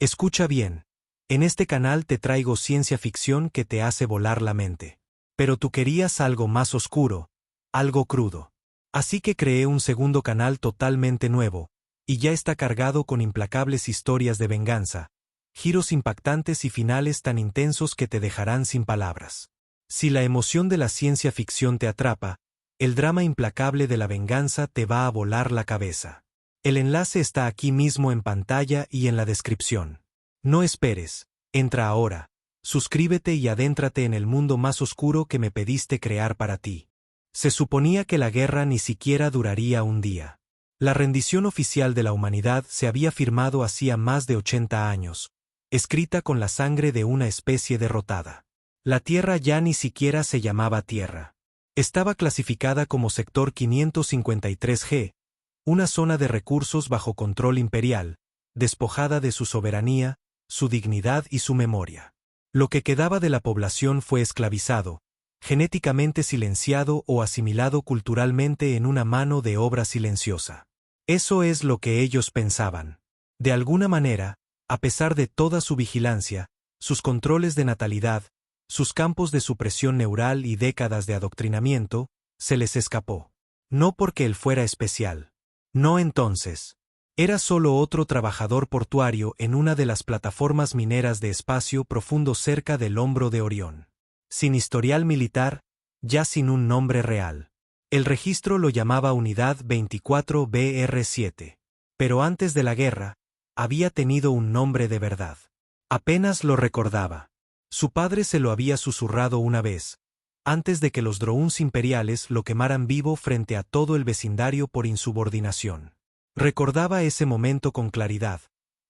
Escucha bien. En este canal te traigo ciencia ficción que te hace volar la mente. Pero tú querías algo más oscuro, algo crudo. Así que creé un segundo canal totalmente nuevo, y ya está cargado con implacables historias de venganza, giros impactantes y finales tan intensos que te dejarán sin palabras. Si la emoción de la ciencia ficción te atrapa, el drama implacable de la venganza te va a volar la cabeza. El enlace está aquí mismo en pantalla y en la descripción. No esperes, entra ahora, suscríbete y adéntrate en el mundo más oscuro que me pediste crear para ti. Se suponía que la guerra ni siquiera duraría un día. La rendición oficial de la humanidad se había firmado hacía más de 80 años, escrita con la sangre de una especie derrotada. La Tierra ya ni siquiera se llamaba Tierra. Estaba clasificada como Sector 553G, una zona de recursos bajo control imperial, despojada de su soberanía, su dignidad y su memoria. Lo que quedaba de la población fue esclavizado, genéticamente silenciado o asimilado culturalmente en una mano de obra silenciosa. Eso es lo que ellos pensaban. De alguna manera, a pesar de toda su vigilancia, sus controles de natalidad, sus campos de supresión neural y décadas de adoctrinamiento, se les escapó. No porque él fuera especial. No entonces. Era solo otro trabajador portuario en una de las plataformas mineras de espacio profundo cerca del hombro de Orión. Sin historial militar, ya sin un nombre real. El registro lo llamaba Unidad 24BR7. Pero antes de la guerra, había tenido un nombre de verdad. Apenas lo recordaba. Su padre se lo había susurrado una vez, antes de que los drones imperiales lo quemaran vivo frente a todo el vecindario por insubordinación. Recordaba ese momento con claridad,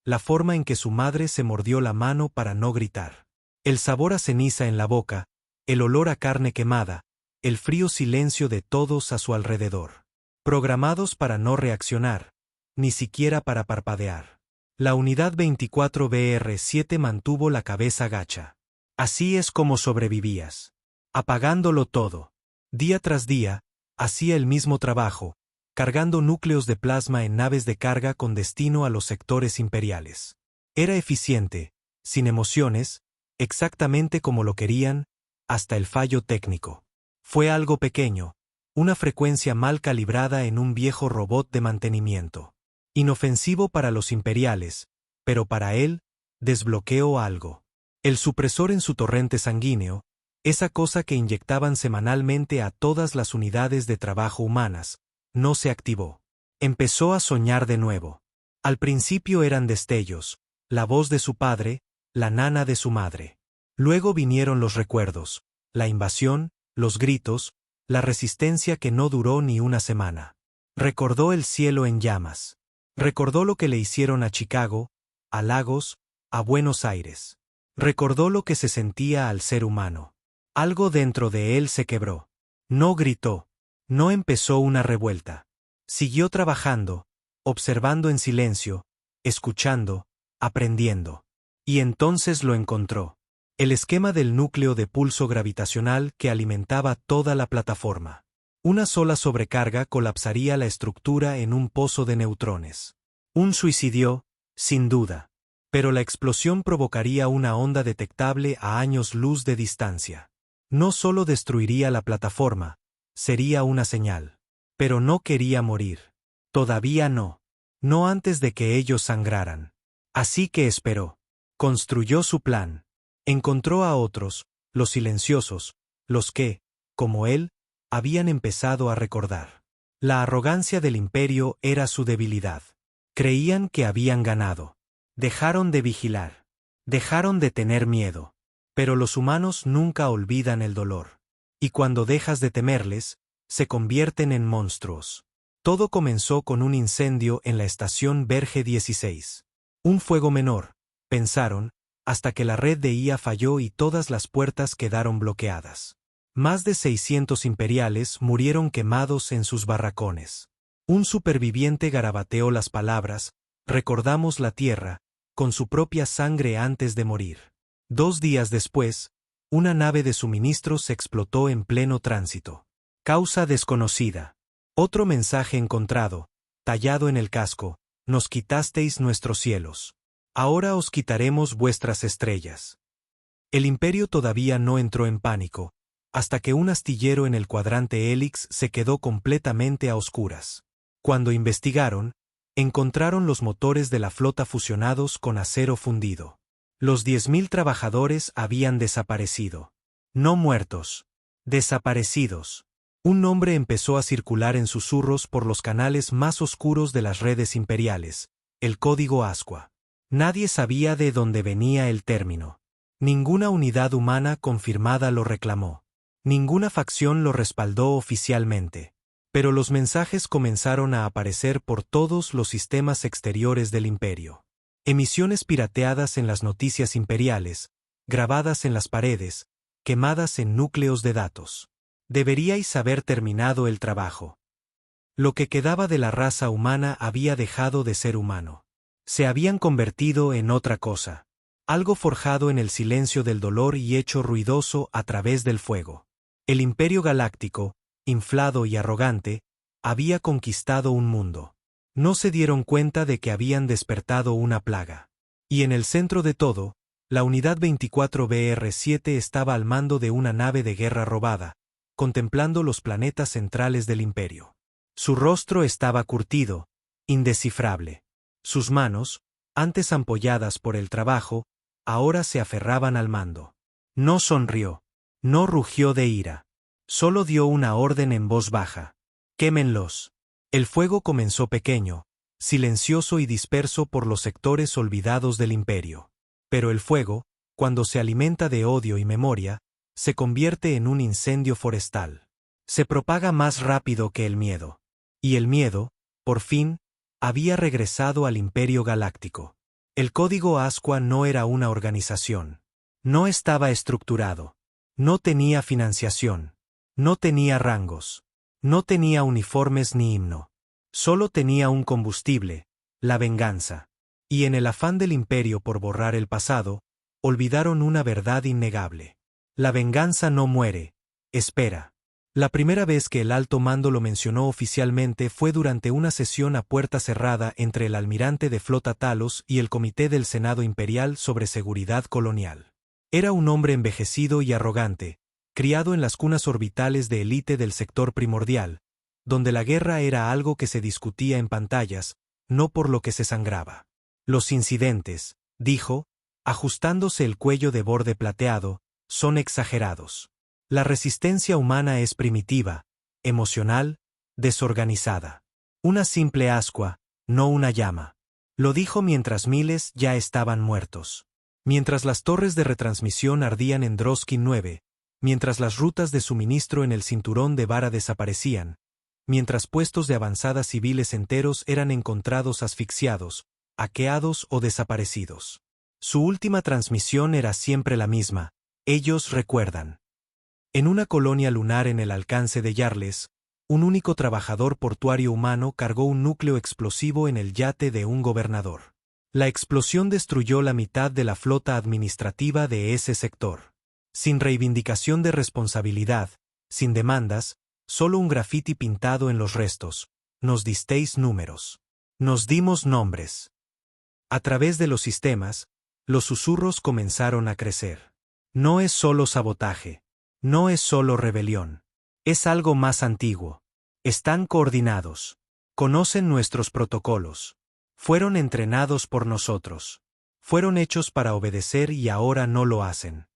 la forma en que su madre se mordió la mano para no gritar. El sabor a ceniza en la boca, el olor a carne quemada, el frío silencio de todos a su alrededor. Programados para no reaccionar, ni siquiera para parpadear. La unidad 24BR7 mantuvo la cabeza gacha. Así es como sobrevivías. Apagándolo todo. Día tras día, hacía el mismo trabajo, cargando núcleos de plasma en naves de carga con destino a los sectores imperiales. Era eficiente, sin emociones, exactamente como lo querían, hasta el fallo técnico. Fue algo pequeño, una frecuencia mal calibrada en un viejo robot de mantenimiento. Inofensivo para los imperiales, pero para él, desbloqueó algo. El supresor en su torrente sanguíneo, esa cosa que inyectaban semanalmente a todas las unidades de trabajo humanas, no se activó. Empezó a soñar de nuevo. Al principio eran destellos, la voz de su padre, la nana de su madre. Luego vinieron los recuerdos, la invasión, los gritos, la resistencia que no duró ni una semana. Recordó el cielo en llamas. Recordó lo que le hicieron a Chicago, a Lagos, a Buenos Aires. Recordó lo que se sentía al ser humano. Algo dentro de él se quebró. No gritó. No empezó una revuelta. Siguió trabajando, observando en silencio, escuchando, aprendiendo. Y entonces lo encontró. El esquema del núcleo de pulso gravitacional que alimentaba toda la plataforma. Una sola sobrecarga colapsaría la estructura en un pozo de neutrones. Un suicidio, sin duda. Pero la explosión provocaría una onda detectable a años luz de distancia. No solo destruiría la plataforma, sería una señal. Pero no quería morir. Todavía no. No antes de que ellos sangraran. Así que esperó. Construyó su plan. Encontró a otros, los silenciosos, los que, como él, habían empezado a recordar. La arrogancia del imperio era su debilidad. Creían que habían ganado. Dejaron de vigilar. Dejaron de tener miedo. Pero los humanos nunca olvidan el dolor. Y cuando dejas de temerles, se convierten en monstruos. Todo comenzó con un incendio en la estación Verge 16. Un fuego menor, pensaron, hasta que la red de IA falló y todas las puertas quedaron bloqueadas. Más de 600 imperiales murieron quemados en sus barracones. Un superviviente garabateó las palabras, recordamos la tierra, con su propia sangre antes de morir. 2 días después, una nave de suministros explotó en pleno tránsito. Causa desconocida. Otro mensaje encontrado, tallado en el casco, nos quitasteis nuestros cielos. Ahora os quitaremos vuestras estrellas. El imperio todavía no entró en pánico, hasta que un astillero en el cuadrante Helix se quedó completamente a oscuras. Cuando investigaron, encontraron los motores de la flota fusionados con acero fundido. Los 10.000 trabajadores habían desaparecido. No muertos. Desaparecidos. Un nombre empezó a circular en susurros por los canales más oscuros de las redes imperiales: el código Asqua. Nadie sabía de dónde venía el término. Ninguna unidad humana confirmada lo reclamó. Ninguna facción lo respaldó oficialmente. Pero los mensajes comenzaron a aparecer por todos los sistemas exteriores del imperio. Emisiones pirateadas en las noticias imperiales, grabadas en las paredes, quemadas en núcleos de datos. Deberíais haber terminado el trabajo. Lo que quedaba de la raza humana había dejado de ser humano. Se habían convertido en otra cosa. Algo forjado en el silencio del dolor y hecho ruidoso a través del fuego. El Imperio Galáctico, inflado y arrogante, había conquistado un mundo. No se dieron cuenta de que habían despertado una plaga. Y en el centro de todo, la Unidad 24BR-7 estaba al mando de una nave de guerra robada, contemplando los planetas centrales del imperio. Su rostro estaba curtido, indescifrable. Sus manos, antes ampolladas por el trabajo, ahora se aferraban al mando. No sonrió. No rugió de ira. Solo dio una orden en voz baja. «Quémenlos». El fuego comenzó pequeño, silencioso y disperso por los sectores olvidados del imperio. Pero el fuego, cuando se alimenta de odio y memoria, se convierte en un incendio forestal. Se propaga más rápido que el miedo. Y el miedo, por fin, había regresado al Imperio Galáctico. El código Asqua no era una organización. No estaba estructurado. No tenía financiación. No tenía rangos. No tenía uniformes ni himno. Solo tenía un combustible: la venganza. Y en el afán del imperio por borrar el pasado, olvidaron una verdad innegable. La venganza no muere, espera. La primera vez que el alto mando lo mencionó oficialmente fue durante una sesión a puerta cerrada entre el almirante de flota Talos y el Comité del Senado Imperial sobre Seguridad Colonial. Era un hombre envejecido y arrogante, criado en las cunas orbitales de élite del sector primordial, donde la guerra era algo que se discutía en pantallas, no por lo que se sangraba. Los incidentes, dijo, ajustándose el cuello de borde plateado, son exagerados. La resistencia humana es primitiva, emocional, desorganizada. Una simple ascua, no una llama. Lo dijo mientras miles ya estaban muertos. Mientras las torres de retransmisión ardían en Droskin 9, mientras las rutas de suministro en el cinturón de Vara desaparecían, mientras puestos de avanzada civiles enteros eran encontrados asfixiados, hackeados o desaparecidos. Su última transmisión era siempre la misma: ellos recuerdan. En una colonia lunar en el alcance de Yarles, un único trabajador portuario humano cargó un núcleo explosivo en el yate de un gobernador. La explosión destruyó la mitad de la flota administrativa de ese sector. Sin reivindicación de responsabilidad, sin demandas, solo un grafiti pintado en los restos: nos disteis números. Nos dimos nombres. A través de los sistemas, los susurros comenzaron a crecer. No es solo sabotaje. No es solo rebelión. Es algo más antiguo. Están coordinados. Conocen nuestros protocolos. Fueron entrenados por nosotros. Fueron hechos para obedecer y ahora no lo hacen.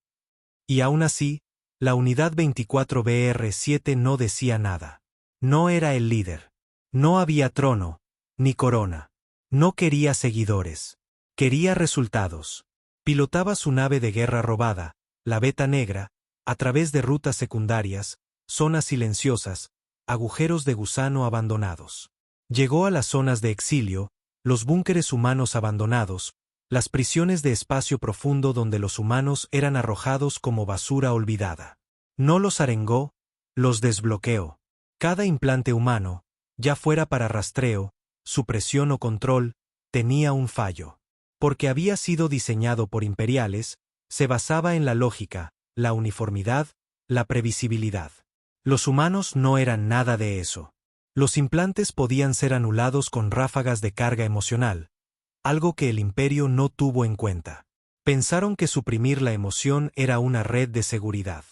Y aún así, la unidad 24BR-7 no decía nada. No era el líder. No había trono, ni corona. No quería seguidores. Quería resultados. Pilotaba su nave de guerra robada, la Beta Negra, a través de rutas secundarias, zonas silenciosas, agujeros de gusano abandonados. Llegó a las zonas de exilio, los búnkeres humanos abandonados, las prisiones de espacio profundo donde los humanos eran arrojados como basura olvidada. No los arengó, los desbloqueó. Cada implante humano, ya fuera para rastreo, supresión o control, tenía un fallo. Porque había sido diseñado por imperiales, se basaba en la lógica, la uniformidad, la previsibilidad. Los humanos no eran nada de eso. Los implantes podían ser anulados con ráfagas de carga emocional, algo que el imperio no tuvo en cuenta. Pensaron que suprimir la emoción era una red de seguridad.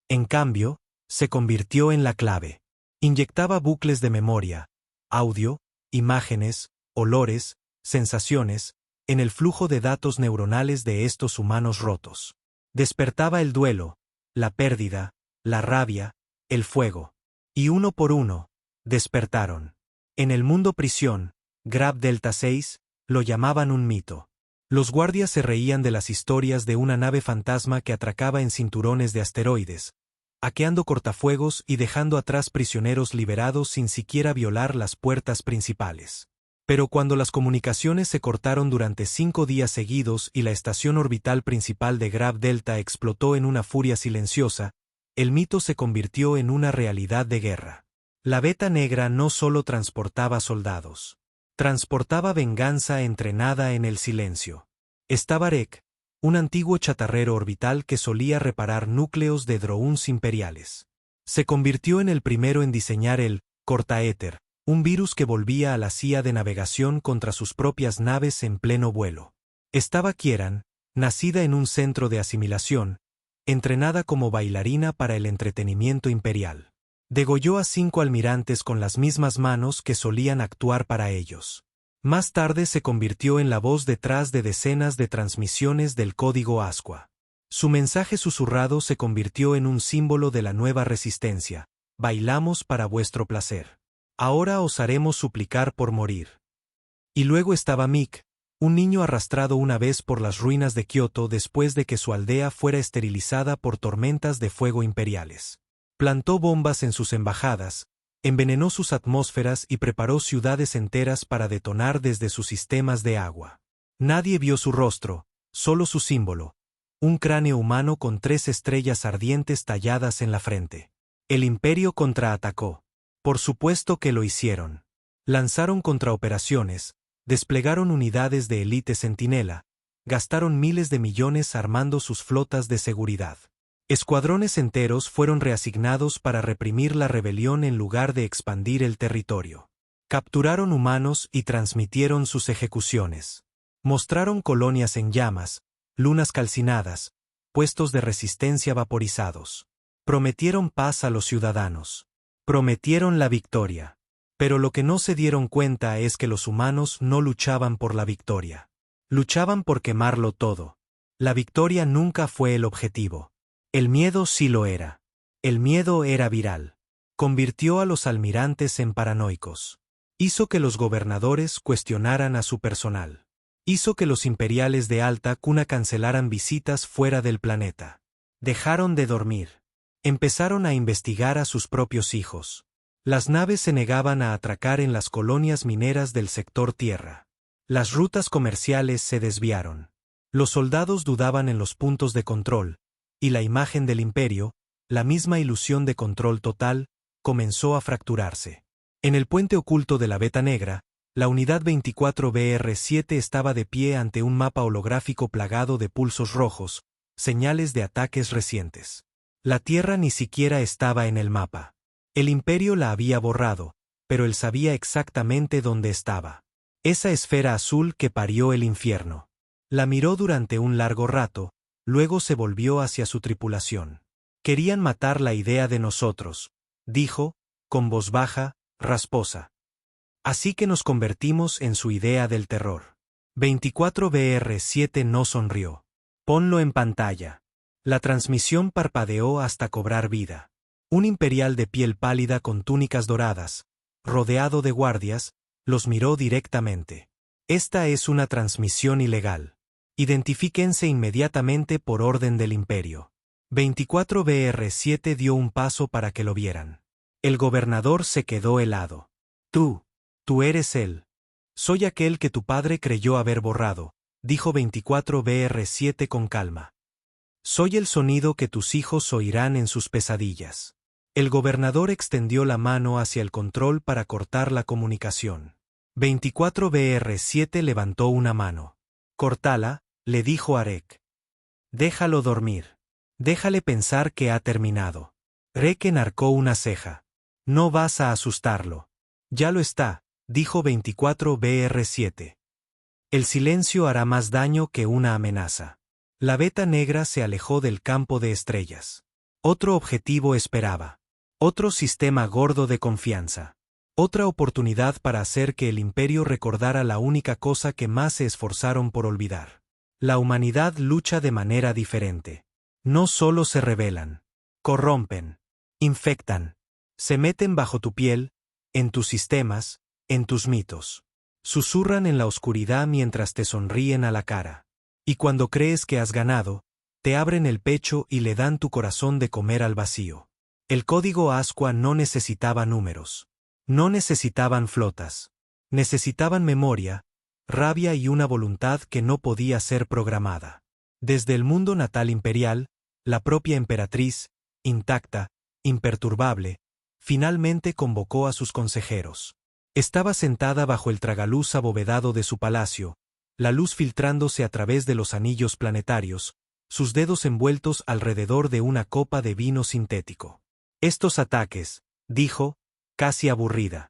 En cambio, se convirtió en la clave. Inyectaba bucles de memoria, audio, imágenes, olores, sensaciones, en el flujo de datos neuronales de estos humanos rotos. Despertaba el duelo, la pérdida, la rabia, el fuego. Y uno por uno, despertaron. En el mundo prisión, Grab Delta 6, lo llamaban un mito. Los guardias se reían de las historias de una nave fantasma que atracaba en cinturones de asteroides, hackeando cortafuegos y dejando atrás prisioneros liberados sin siquiera violar las puertas principales. Pero cuando las comunicaciones se cortaron durante 5 días seguidos y la estación orbital principal de Grab Delta explotó en una furia silenciosa, el mito se convirtió en una realidad de guerra. La Beta Negra no solo transportaba soldados. Transportaba venganza entrenada en el silencio. Estaba Arek, un antiguo chatarrero orbital que solía reparar núcleos de drones imperiales. Se convirtió en el primero en diseñar el cortaéter, un virus que volvía a la CIA de navegación contra sus propias naves en pleno vuelo. Estaba Kieran, nacida en un centro de asimilación, entrenada como bailarina para el entretenimiento imperial. Degolló a 5 almirantes con las mismas manos que solían actuar para ellos. Más tarde se convirtió en la voz detrás de decenas de transmisiones del código Asqua. Su mensaje susurrado se convirtió en un símbolo de la nueva resistencia: bailamos para vuestro placer. Ahora os haremos suplicar por morir. Y luego estaba Mick, un niño arrastrado una vez por las ruinas de Kioto después de que su aldea fuera esterilizada por tormentas de fuego imperiales. Plantó bombas en sus embajadas, envenenó sus atmósferas y preparó ciudades enteras para detonar desde sus sistemas de agua. Nadie vio su rostro, solo su símbolo, un cráneo humano con 3 estrellas ardientes talladas en la frente. El imperio contraatacó. Por supuesto que lo hicieron. Lanzaron contraoperaciones, desplegaron unidades de élite centinela, gastaron miles de millones armando sus flotas de seguridad. Escuadrones enteros fueron reasignados para reprimir la rebelión en lugar de expandir el territorio. Capturaron humanos y transmitieron sus ejecuciones. Mostraron colonias en llamas, lunas calcinadas, puestos de resistencia vaporizados. Prometieron paz a los ciudadanos. Prometieron la victoria. Pero lo que no se dieron cuenta es que los humanos no luchaban por la victoria. Luchaban por quemarlo todo. La victoria nunca fue el objetivo. El miedo sí lo era. El miedo era viral. Convirtió a los almirantes en paranoicos. Hizo que los gobernadores cuestionaran a su personal. Hizo que los imperiales de alta cuna cancelaran visitas fuera del planeta. Dejaron de dormir. Empezaron a investigar a sus propios hijos. Las naves se negaban a atracar en las colonias mineras del sector tierra. Las rutas comerciales se desviaron. Los soldados dudaban en los puntos de control, y la imagen del imperio, la misma ilusión de control total, comenzó a fracturarse. En el puente oculto de la Beta Negra, la unidad 24BR-7 estaba de pie ante un mapa holográfico plagado de pulsos rojos, señales de ataques recientes. La Tierra ni siquiera estaba en el mapa. El imperio la había borrado, pero él sabía exactamente dónde estaba. Esa esfera azul que parió el infierno. La miró durante un largo rato, luego se volvió hacia su tripulación. Querían matar la idea de nosotros, dijo, con voz baja, rasposa. Así que nos convertimos en su idea del terror. 24BR-7 no sonrió. Ponlo en pantalla. La transmisión parpadeó hasta cobrar vida. Un imperial de piel pálida con túnicas doradas, rodeado de guardias, los miró directamente. Esta es una transmisión ilegal. Identifíquense inmediatamente por orden del imperio. 24BR-7 dio un paso para que lo vieran. El gobernador se quedó helado. Tú eres él. Soy aquel que tu padre creyó haber borrado, dijo 24BR-7 con calma. Soy el sonido que tus hijos oirán en sus pesadillas. El gobernador extendió la mano hacia el control para cortar la comunicación. 24BR-7 levantó una mano. Cortala, le dijo Arek. Déjalo dormir. Déjale pensar que ha terminado. Rek enarcó una ceja. No vas a asustarlo. Ya lo está, dijo 24BR-7. El silencio hará más daño que una amenaza. La beta negra se alejó del campo de estrellas. Otro objetivo esperaba. Otro sistema gordo de confianza. Otra oportunidad para hacer que el imperio recordara la única cosa que más se esforzaron por olvidar. La humanidad lucha de manera diferente. No solo se rebelan. Corrompen. Infectan. Se meten bajo tu piel, en tus sistemas, en tus mitos. Susurran en la oscuridad mientras te sonríen a la cara. Y cuando crees que has ganado, te abren el pecho y le dan tu corazón de comer al vacío. El código Asqua no necesitaba números. No necesitaban flotas. Necesitaban memoria, rabia y una voluntad que no podía ser programada. Desde el mundo natal imperial, la propia emperatriz, intacta, imperturbable, finalmente convocó a sus consejeros. Estaba sentada bajo el tragaluz abovedado de su palacio, la luz filtrándose a través de los anillos planetarios, sus dedos envueltos alrededor de una copa de vino sintético. Estos ataques, dijo, casi aburrida.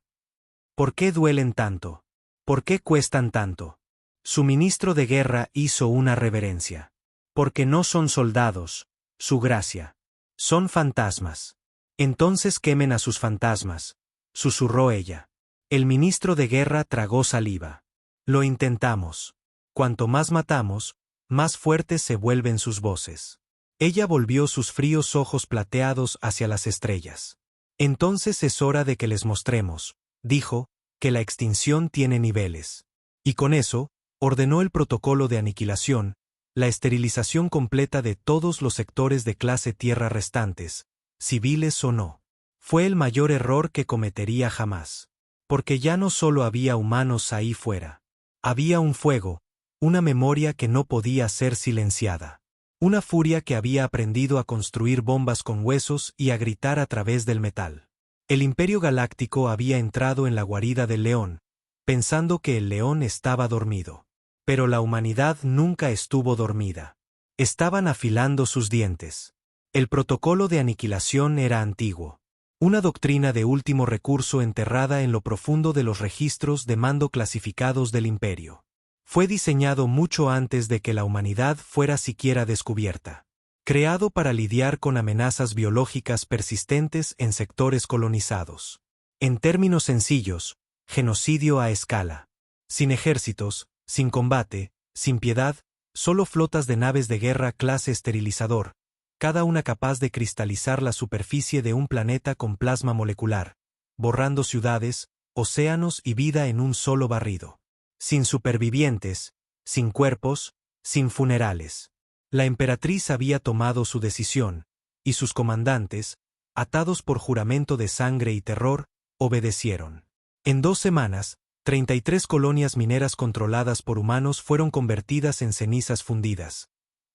¿Por qué duelen tanto? ¿Por qué cuestan tanto? Su ministro de guerra hizo una reverencia. Porque no son soldados, su gracia. Son fantasmas. Entonces quemen a sus fantasmas, susurró ella. El ministro de guerra tragó saliva. Lo intentamos. Cuanto más matamos, más fuertes se vuelven sus voces. Ella volvió sus fríos ojos plateados hacia las estrellas. Entonces es hora de que les mostremos, dijo, que la extinción tiene niveles. Y con eso, ordenó el protocolo de aniquilación, la esterilización completa de todos los sectores de clase tierra restantes, civiles o no. Fue el mayor error que cometería jamás. Porque ya no solo había humanos ahí fuera. Había un fuego, una memoria que no podía ser silenciada. Una furia que había aprendido a construir bombas con huesos y a gritar a través del metal. El Imperio Galáctico había entrado en la guarida del león, pensando que el león estaba dormido. Pero la humanidad nunca estuvo dormida. Estaban afilando sus dientes. El protocolo de aniquilación era antiguo. Una doctrina de último recurso enterrada en lo profundo de los registros de mando clasificados del Imperio. Fue diseñado mucho antes de que la humanidad fuera siquiera descubierta. Creado para lidiar con amenazas biológicas persistentes en sectores colonizados. En términos sencillos, genocidio a escala. Sin ejércitos, sin combate, sin piedad, solo flotas de naves de guerra clase esterilizador, cada una capaz de cristalizar la superficie de un planeta con plasma molecular, borrando ciudades, océanos y vida en un solo barrido. Sin supervivientes, sin cuerpos, sin funerales. La emperatriz había tomado su decisión, y sus comandantes, atados por juramento de sangre y terror, obedecieron. En 2 semanas, 33 colonias mineras controladas por humanos fueron convertidas en cenizas fundidas.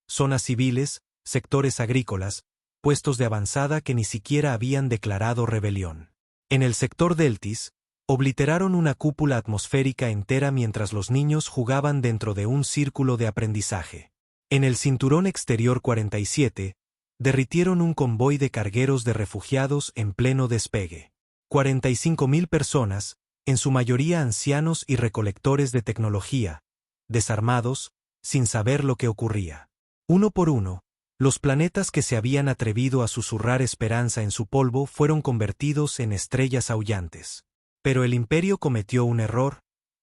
Zonas civiles, sectores agrícolas, puestos de avanzada que ni siquiera habían declarado rebelión. En el sector Deltis, obliteraron una cúpula atmosférica entera mientras los niños jugaban dentro de un círculo de aprendizaje. En el cinturón exterior 47, derritieron un convoy de cargueros de refugiados en pleno despegue. 45.000 personas, en su mayoría ancianos y recolectores de tecnología, desarmados, sin saber lo que ocurría. Uno por uno, los planetas que se habían atrevido a susurrar esperanza en su polvo fueron convertidos en estrellas aullantes. Pero el Imperio cometió un error,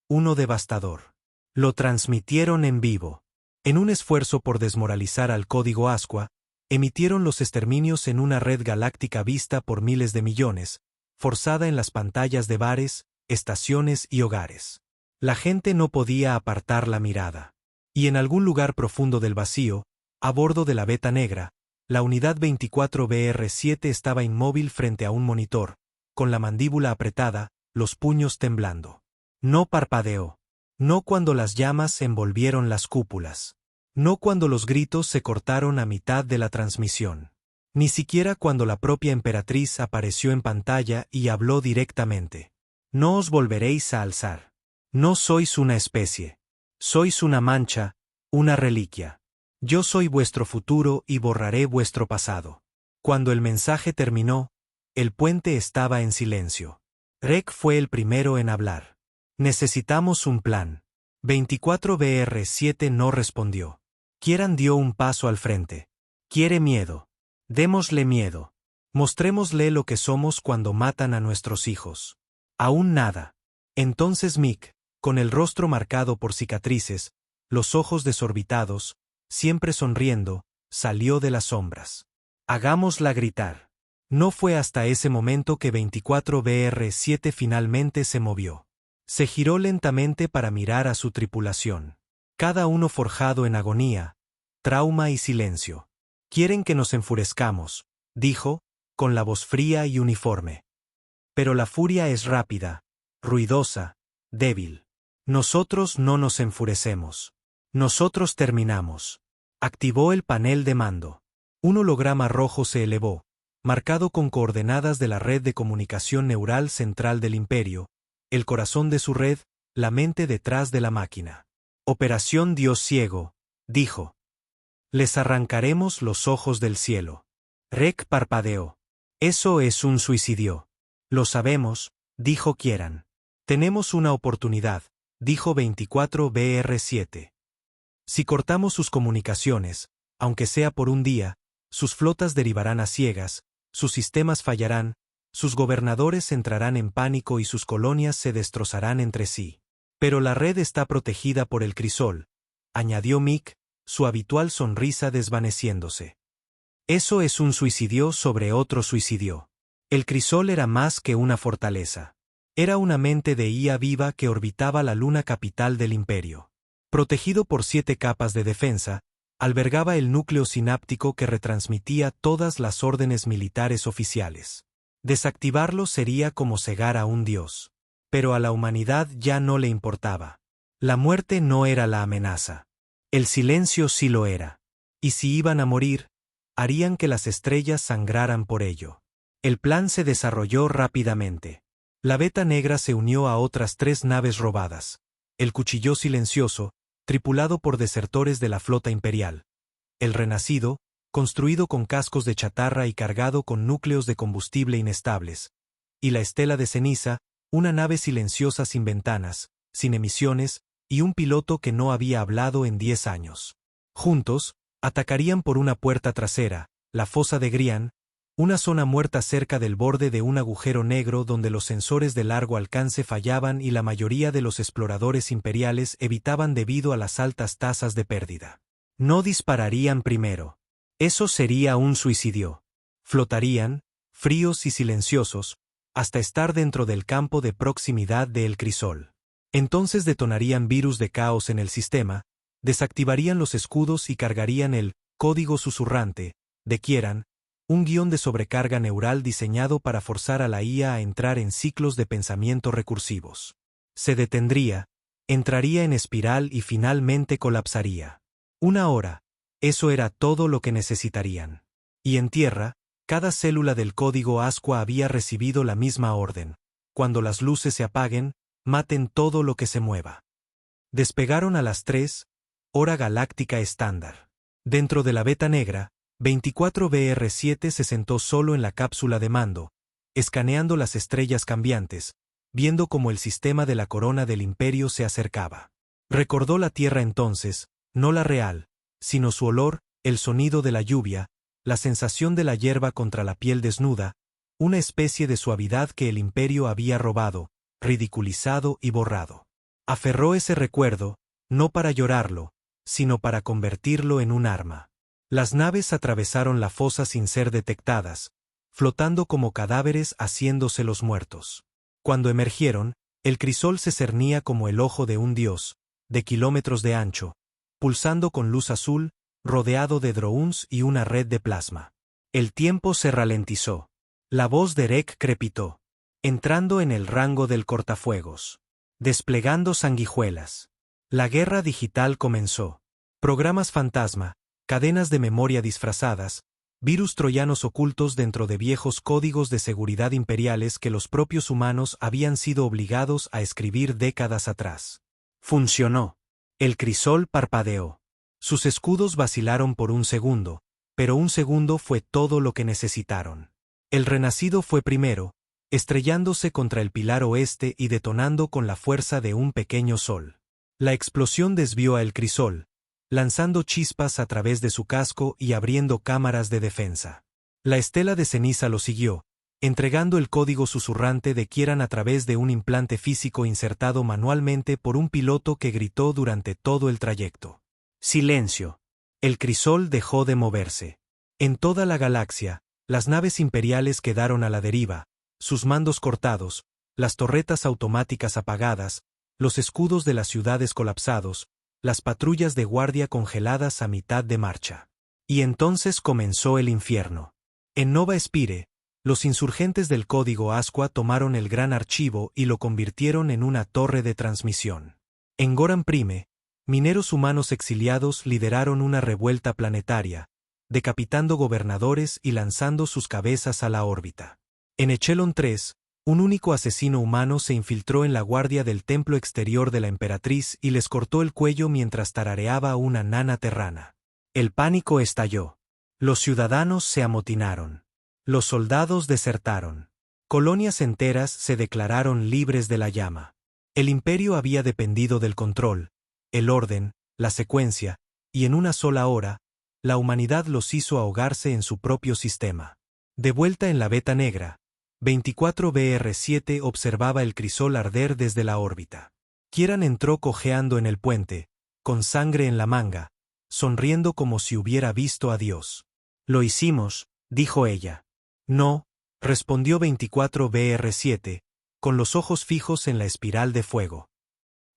uno devastador. Lo transmitieron en vivo. En un esfuerzo por desmoralizar al código Asqua, emitieron los exterminios en una red galáctica vista por miles de millones, forzada en las pantallas de bares, estaciones y hogares. La gente no podía apartar la mirada. Y en algún lugar profundo del vacío, a bordo de la beta negra, la unidad 24BR-7 estaba inmóvil frente a un monitor, con la mandíbula apretada, los puños temblando. No parpadeó. No cuando las llamas envolvieron las cúpulas. No cuando los gritos se cortaron a mitad de la transmisión. Ni siquiera cuando la propia emperatriz apareció en pantalla y habló directamente. No os volveréis a alzar. No sois una especie. Sois una mancha, una reliquia. Yo soy vuestro futuro y borraré vuestro pasado. Cuando el mensaje terminó, el puente estaba en silencio. Rek fue el primero en hablar. Necesitamos un plan. 24BR7 no respondió. Kieran dio un paso al frente. Quiere miedo. Démosle miedo. Mostrémosle lo que somos cuando matan a nuestros hijos. Aún nada. Entonces Mick, con el rostro marcado por cicatrices, los ojos desorbitados, siempre sonriendo, salió de las sombras. Hagámosla gritar. No fue hasta ese momento que 24BR7 finalmente se movió. Se giró lentamente para mirar a su tripulación. Cada uno forjado en agonía, trauma y silencio. Quieren que nos enfurezcamos, dijo, con la voz fría y uniforme. Pero la furia es rápida, ruidosa, débil. Nosotros no nos enfurecemos. Nosotros terminamos. Activó el panel de mando. Un holograma rojo se elevó, marcado con coordenadas de la red de comunicación neural central del Imperio, el corazón de su red, la mente detrás de la máquina. Operación Dios Ciego, dijo. Les arrancaremos los ojos del cielo. Rek parpadeó. Eso es un suicidio. Lo sabemos, dijo Kieran. Tenemos una oportunidad, dijo 24BR7. Si cortamos sus comunicaciones, aunque sea por un día, sus flotas derivarán a ciegas, sus sistemas fallarán, sus gobernadores entrarán en pánico y sus colonias se destrozarán entre sí. Pero la red está protegida por el crisol, añadió Mick, su habitual sonrisa desvaneciéndose. Eso es un suicidio sobre otro suicidio. El crisol era más que una fortaleza. Era una mente de IA viva que orbitaba la luna capital del imperio. Protegido por 7 capas de defensa, albergaba el núcleo sináptico que retransmitía todas las órdenes militares oficiales. Desactivarlo sería como cegar a un dios. Pero a la humanidad ya no le importaba. La muerte no era la amenaza. El silencio sí lo era. Y si iban a morir, harían que las estrellas sangraran por ello. El plan se desarrolló rápidamente. La Beta Negra se unió a otras 3 naves robadas. El Cuchillo Silencioso, tripulado por desertores de la flota imperial. El Renacido, construido con cascos de chatarra y cargado con núcleos de combustible inestables. Y la Estela de Ceniza, una nave silenciosa sin ventanas, sin emisiones, y un piloto que no había hablado en 10 años. Juntos, atacarían por una puerta trasera, la fosa de Grian, una zona muerta cerca del borde de un agujero negro donde los sensores de largo alcance fallaban y la mayoría de los exploradores imperiales evitaban debido a las altas tasas de pérdida. No dispararían primero. Eso sería un suicidio. Flotarían, fríos y silenciosos, hasta estar dentro del campo de proximidad de El Crisol. Entonces detonarían virus de caos en el sistema, desactivarían los escudos y cargarían el código susurrante de Kieran, un guión de sobrecarga neural diseñado para forzar a la IA a entrar en ciclos de pensamiento recursivos. Se detendría, entraría en espiral y finalmente colapsaría. 1 hora, eso era todo lo que necesitarían. Y en tierra, cada célula del código Asqua había recibido la misma orden. Cuando las luces se apaguen, maten todo lo que se mueva. Despegaron a las 3, hora galáctica estándar. Dentro de la Beta Negra, 24BR7 se sentó solo en la cápsula de mando, escaneando las estrellas cambiantes, viendo cómo el sistema de la corona del imperio se acercaba. Recordó la Tierra entonces, no la real, sino su olor, el sonido de la lluvia, la sensación de la hierba contra la piel desnuda, una especie de suavidad que el imperio había robado, ridiculizado y borrado. Aferró ese recuerdo, no para llorarlo, sino para convertirlo en un arma. Las naves atravesaron la fosa sin ser detectadas, flotando como cadáveres haciéndose los muertos. Cuando emergieron, el crisol se cernía como el ojo de un dios, de kilómetros de ancho, pulsando con luz azul, rodeado de drones y una red de plasma. El tiempo se ralentizó. La voz de Rek crepitó, entrando en el rango del cortafuegos. Desplegando sanguijuelas. La guerra digital comenzó. Programas fantasma, cadenas de memoria disfrazadas, virus troyanos ocultos dentro de viejos códigos de seguridad imperiales que los propios humanos habían sido obligados a escribir décadas atrás. Funcionó. El crisol parpadeó. Sus escudos vacilaron por un segundo, pero un segundo fue todo lo que necesitaron. El Renacido fue primero, estrellándose contra el pilar oeste y detonando con la fuerza de un pequeño sol. La explosión desvió a El Crisol, lanzando chispas a través de su casco y abriendo cámaras de defensa. La estela de ceniza lo siguió, entregando el código susurrante de Kieran a través de un implante físico insertado manualmente por un piloto que gritó durante todo el trayecto. Silencio. El Crisol dejó de moverse. En toda la galaxia, las naves imperiales quedaron a la deriva, sus mandos cortados, las torretas automáticas apagadas, los escudos de las ciudades colapsados, las patrullas de guardia congeladas a mitad de marcha. Y entonces comenzó el infierno. En Nova Spire, los insurgentes del código Asqua tomaron el gran archivo y lo convirtieron en una torre de transmisión. En Goran Prime, mineros humanos exiliados lideraron una revuelta planetaria, decapitando gobernadores y lanzando sus cabezas a la órbita. En Echelon 3, un único asesino humano se infiltró en la guardia del templo exterior de la emperatriz y les cortó el cuello mientras tarareaba una nana terrana. El pánico estalló. Los ciudadanos se amotinaron. Los soldados desertaron. Colonias enteras se declararon libres de la llama. El imperio había dependido del control, el orden, la secuencia, y en una sola hora, la humanidad los hizo ahogarse en su propio sistema. De vuelta en la Beta Negra, 24BR7 observaba el Crisol arder desde la órbita. Kieran entró cojeando en el puente, con sangre en la manga, sonriendo como si hubiera visto a Dios. «Lo hicimos», dijo ella. «No», respondió 24BR7, con los ojos fijos en la espiral de fuego.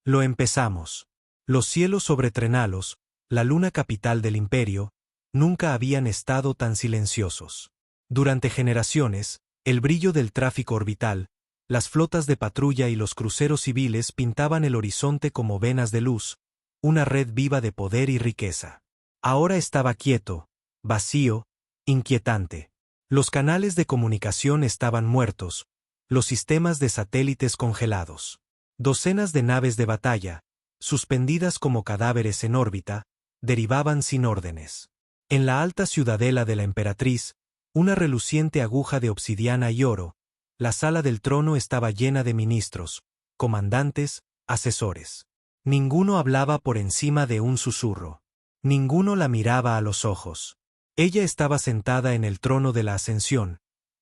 «Lo empezamos». Los cielos sobre Trenalos, la luna capital del imperio, nunca habían estado tan silenciosos. Durante generaciones, el brillo del tráfico orbital, las flotas de patrulla y los cruceros civiles pintaban el horizonte como venas de luz, una red viva de poder y riqueza. Ahora estaba quieto, vacío, inquietante. Los canales de comunicación estaban muertos, los sistemas de satélites congelados. Docenas de naves de batalla, suspendidas como cadáveres en órbita, derivaban sin órdenes. En la alta ciudadela de la emperatriz, una reluciente aguja de obsidiana y oro, la sala del trono estaba llena de ministros, comandantes, asesores. Ninguno hablaba por encima de un susurro. Ninguno la miraba a los ojos. Ella estaba sentada en el trono de la ascensión,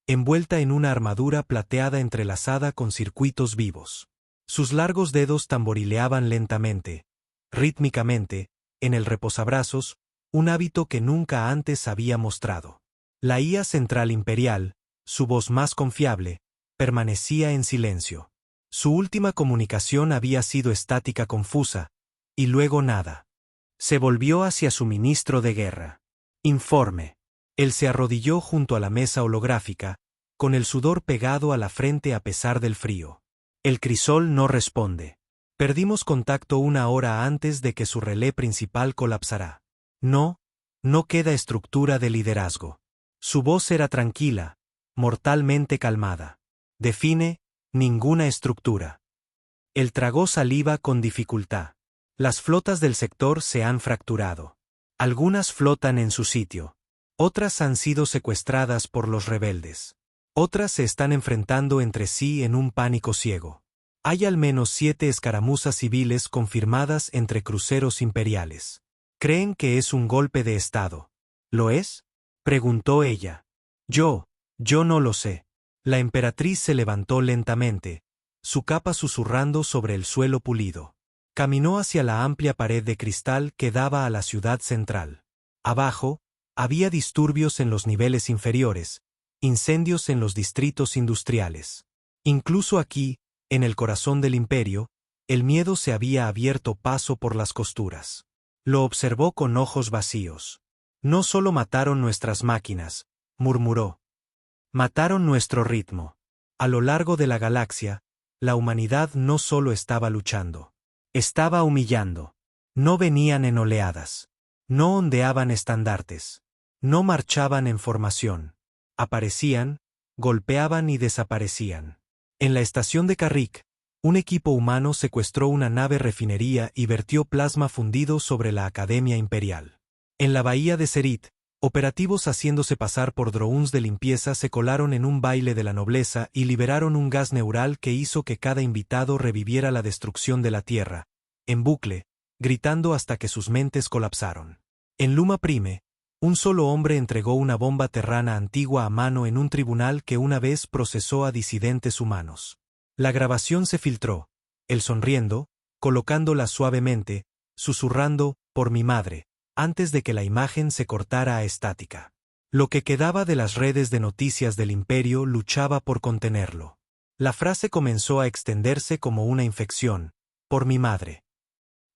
envuelta en una armadura plateada entrelazada con circuitos vivos. Sus largos dedos tamborileaban lentamente, rítmicamente, en el reposabrazos, un hábito que nunca antes había mostrado. La IA central imperial, su voz más confiable, permanecía en silencio. Su última comunicación había sido estática confusa, y luego nada. Se volvió hacia su ministro de guerra. Informe. Él se arrodilló junto a la mesa holográfica, con el sudor pegado a la frente a pesar del frío. El Crisol no responde. Perdimos contacto una hora antes de que su relé principal colapsara. No queda estructura de liderazgo. Su voz era tranquila, mortalmente calmada. Define, ninguna estructura. Él tragó saliva con dificultad. Las flotas del sector se han fracturado. Algunas flotan en su sitio. Otras han sido secuestradas por los rebeldes. Otras se están enfrentando entre sí en un pánico ciego. Hay al menos 7 escaramuzas civiles confirmadas entre cruceros imperiales. Creen que es un golpe de estado. ¿Lo es?, preguntó ella. Yo no lo sé. La emperatriz se levantó lentamente, su capa susurrando sobre el suelo pulido. Caminó hacia la amplia pared de cristal que daba a la ciudad central. Abajo, había disturbios en los niveles inferiores, incendios en los distritos industriales. Incluso aquí, en el corazón del imperio, el miedo se había abierto paso por las costuras. Lo observó con ojos vacíos. No solo mataron nuestras máquinas, murmuró. Mataron nuestro ritmo. A lo largo de la galaxia, la humanidad no solo estaba luchando. Estaba humillando. No venían en oleadas. No ondeaban estandartes. No marchaban en formación. Aparecían, golpeaban y desaparecían. En la estación de Carrick, un equipo humano secuestró una nave refinería y vertió plasma fundido sobre la Academia Imperial. En la bahía de Cerit, operativos haciéndose pasar por drones de limpieza se colaron en un baile de la nobleza y liberaron un gas neural que hizo que cada invitado reviviera la destrucción de la Tierra, en bucle, gritando hasta que sus mentes colapsaron. En Luma Prime, un solo hombre entregó una bomba terrana antigua a mano en un tribunal que una vez procesó a disidentes humanos. La grabación se filtró, él sonriendo, colocándola suavemente, susurrando, por mi madre, antes de que la imagen se cortara a estática. Lo que quedaba de las redes de noticias del imperio luchaba por contenerlo. La frase comenzó a extenderse como una infección, por mi madre.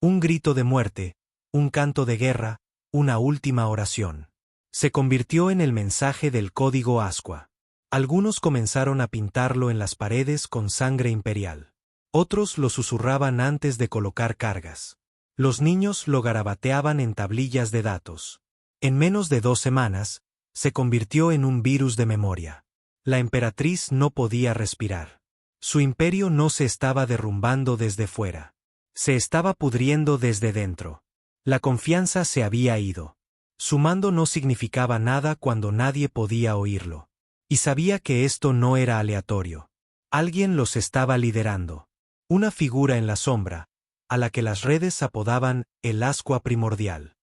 Un grito de muerte, un canto de guerra, una última oración. Se convirtió en el mensaje del código Asqua. Algunos comenzaron a pintarlo en las paredes con sangre imperial. Otros lo susurraban antes de colocar cargas. Los niños lo garabateaban en tablillas de datos. En menos de 2 semanas, se convirtió en un virus de memoria. La emperatriz no podía respirar. Su imperio no se estaba derrumbando desde fuera. Se estaba pudriendo desde dentro. La confianza se había ido. Su mando no significaba nada cuando nadie podía oírlo. Y sabía que esto no era aleatorio. Alguien los estaba liderando. Una figura en la sombra, a la que las redes apodaban el Asqua primordial.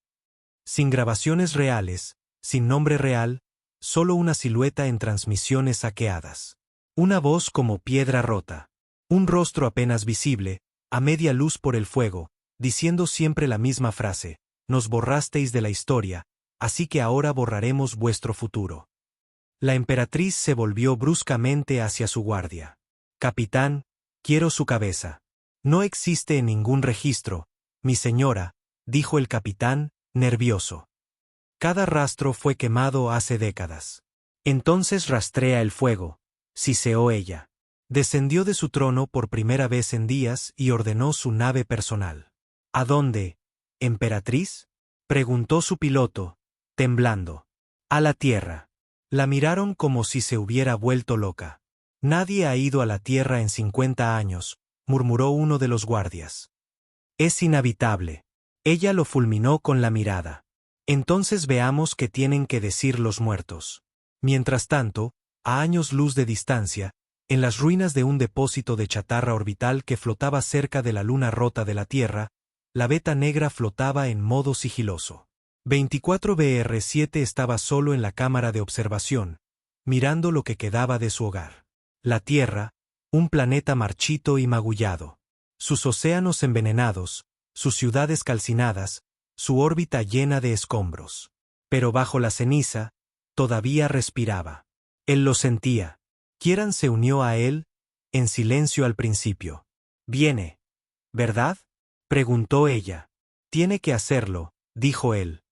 Sin grabaciones reales, sin nombre real, solo una silueta en transmisiones hackeadas. Una voz como piedra rota. Un rostro apenas visible, a media luz por el fuego, diciendo siempre la misma frase: nos borrasteis de la historia, así que ahora borraremos vuestro futuro. La emperatriz se volvió bruscamente hacia su guardia. Capitán, quiero su cabeza. No existe en ningún registro, mi señora, dijo el capitán, nervioso. Cada rastro fue quemado hace décadas. Entonces rastrea el fuego, siseó ella. Descendió de su trono por primera vez en días y ordenó su nave personal. ¿A dónde, emperatriz?, preguntó su piloto, temblando. A la Tierra. La miraron como si se hubiera vuelto loca. Nadie ha ido a la Tierra en 50 años, murmuró uno de los guardias. Es inhabitable. Ella lo fulminó con la mirada. Entonces veamos qué tienen que decir los muertos. Mientras tanto, a años luz de distancia, en las ruinas de un depósito de chatarra orbital que flotaba cerca de la luna rota de la Tierra, la beta negra flotaba en modo sigiloso. 24BR7 estaba solo en la cámara de observación, mirando lo que quedaba de su hogar. La Tierra, un planeta marchito y magullado. Sus océanos envenenados, sus ciudades calcinadas, su órbita llena de escombros. Pero bajo la ceniza, todavía respiraba. Él lo sentía. Kieran se unió a él, en silencio al principio. «Viene, ¿verdad?», preguntó ella. «Tiene que hacerlo», dijo él.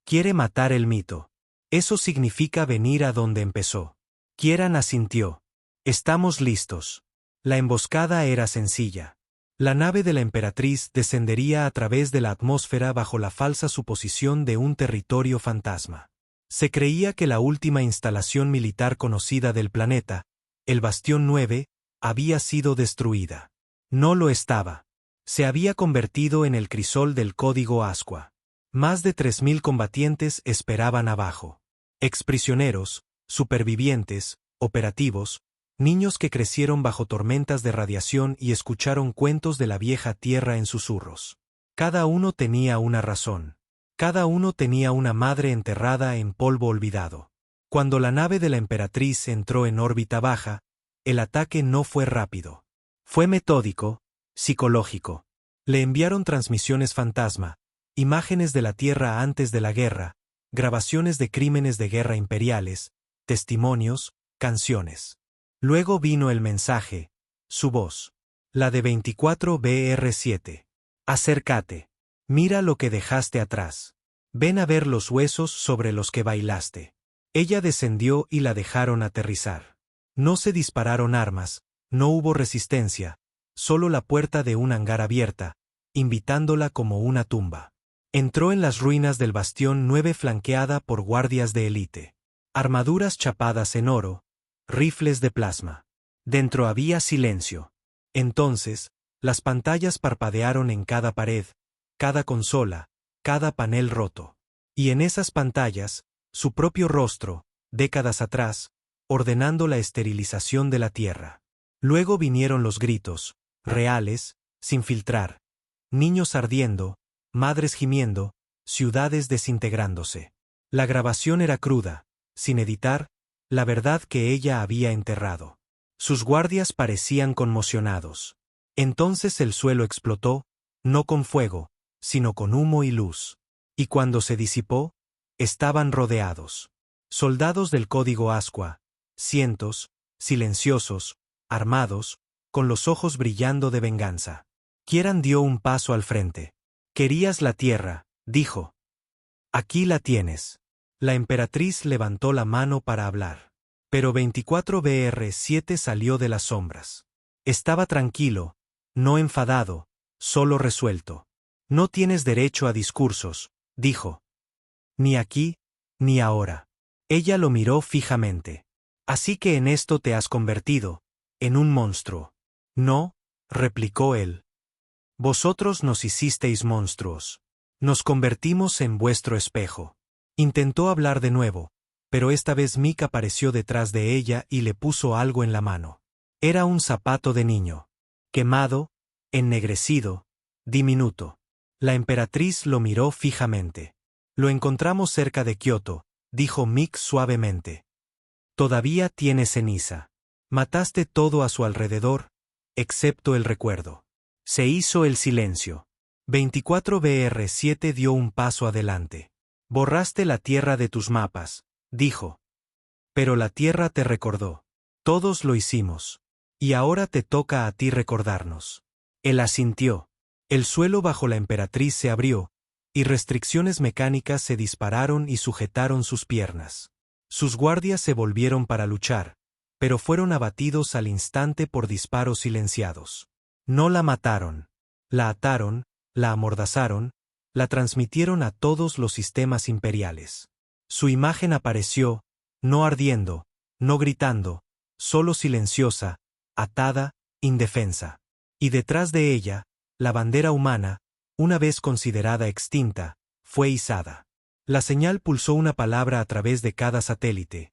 «Quiere matar el mito. Eso significa venir a donde empezó». Kieran asintió. «Estamos listos». La emboscada era sencilla. La nave de la emperatriz descendería a través de la atmósfera bajo la falsa suposición de un territorio fantasma. Se creía que la última instalación militar conocida del planeta, el Bastión 9, había sido destruida. No lo estaba. Se había convertido en el crisol del código Asqua. Más de 3000 combatientes esperaban abajo. Exprisioneros, supervivientes, operativos, niños que crecieron bajo tormentas de radiación y escucharon cuentos de la vieja Tierra en susurros. Cada uno tenía una razón. Cada uno tenía una madre enterrada en polvo olvidado. Cuando la nave de la emperatriz entró en órbita baja, el ataque no fue rápido. Fue metódico, psicológico. Le enviaron transmisiones fantasma, imágenes de la Tierra antes de la guerra, grabaciones de crímenes de guerra imperiales, testimonios, canciones. Luego vino el mensaje, su voz. La de 24BR7. Acércate. Mira lo que dejaste atrás. Ven a ver los huesos sobre los que bailaste. Ella descendió y la dejaron aterrizar. No se dispararon armas, no hubo resistencia, solo la puerta de un hangar abierta, invitándola como una tumba. Entró en las ruinas del Bastión 9 flanqueada por guardias de élite. Armaduras chapadas en oro, rifles de plasma. Dentro había silencio. Entonces, las pantallas parpadearon en cada pared, cada consola, cada panel roto. Y en esas pantallas, su propio rostro, décadas atrás, ordenando la esterilización de la Tierra. Luego vinieron los gritos, reales, sin filtrar. niños ardiendo, madres gimiendo, ciudades desintegrándose. La grabación era cruda, sin editar, la verdad que ella había enterrado. Sus guardias parecían conmocionados. Entonces el suelo explotó, no con fuego, sino con humo y luz. Y cuando se disipó, estaban rodeados. Soldados del código Asqua, cientos, silenciosos, armados, con los ojos brillando de venganza. Kieran dio un paso al frente. «Querías la tierra», dijo. «Aquí la tienes». La emperatriz levantó la mano para hablar. Pero 24BR7 salió de las sombras. Estaba tranquilo, no enfadado, solo resuelto. «No tienes derecho a discursos», dijo. «Ni aquí, ni ahora». Ella lo miró fijamente. «Así que en esto te has convertido, en un monstruo». «No», replicó él. «Vosotros nos hicisteis monstruos. Nos convertimos en vuestro espejo». Intentó hablar de nuevo, pero esta vez Mick apareció detrás de ella y le puso algo en la mano. Era un zapato de niño. Quemado, ennegrecido, diminuto. La emperatriz lo miró fijamente. «Lo encontramos cerca de Kioto», dijo Mick suavemente. «Todavía tiene ceniza. Mataste todo a su alrededor, excepto el recuerdo». Se hizo el silencio. 24BR7 dio un paso adelante. «Borraste la tierra de tus mapas», dijo. «Pero la tierra te recordó. Todos lo hicimos. Y ahora te toca a ti recordarnos». Él asintió. El suelo bajo la emperatriz se abrió, y restricciones mecánicas se dispararon y sujetaron sus piernas. Sus guardias se volvieron para luchar, pero fueron abatidos al instante por disparos silenciados. No la mataron. La ataron, la amordazaron, la transmitieron a todos los sistemas imperiales. Su imagen apareció, no ardiendo, no gritando, solo silenciosa, atada, indefensa. Y detrás de ella, la bandera humana, una vez considerada extinta, fue izada. La señal pulsó una palabra a través de cada satélite.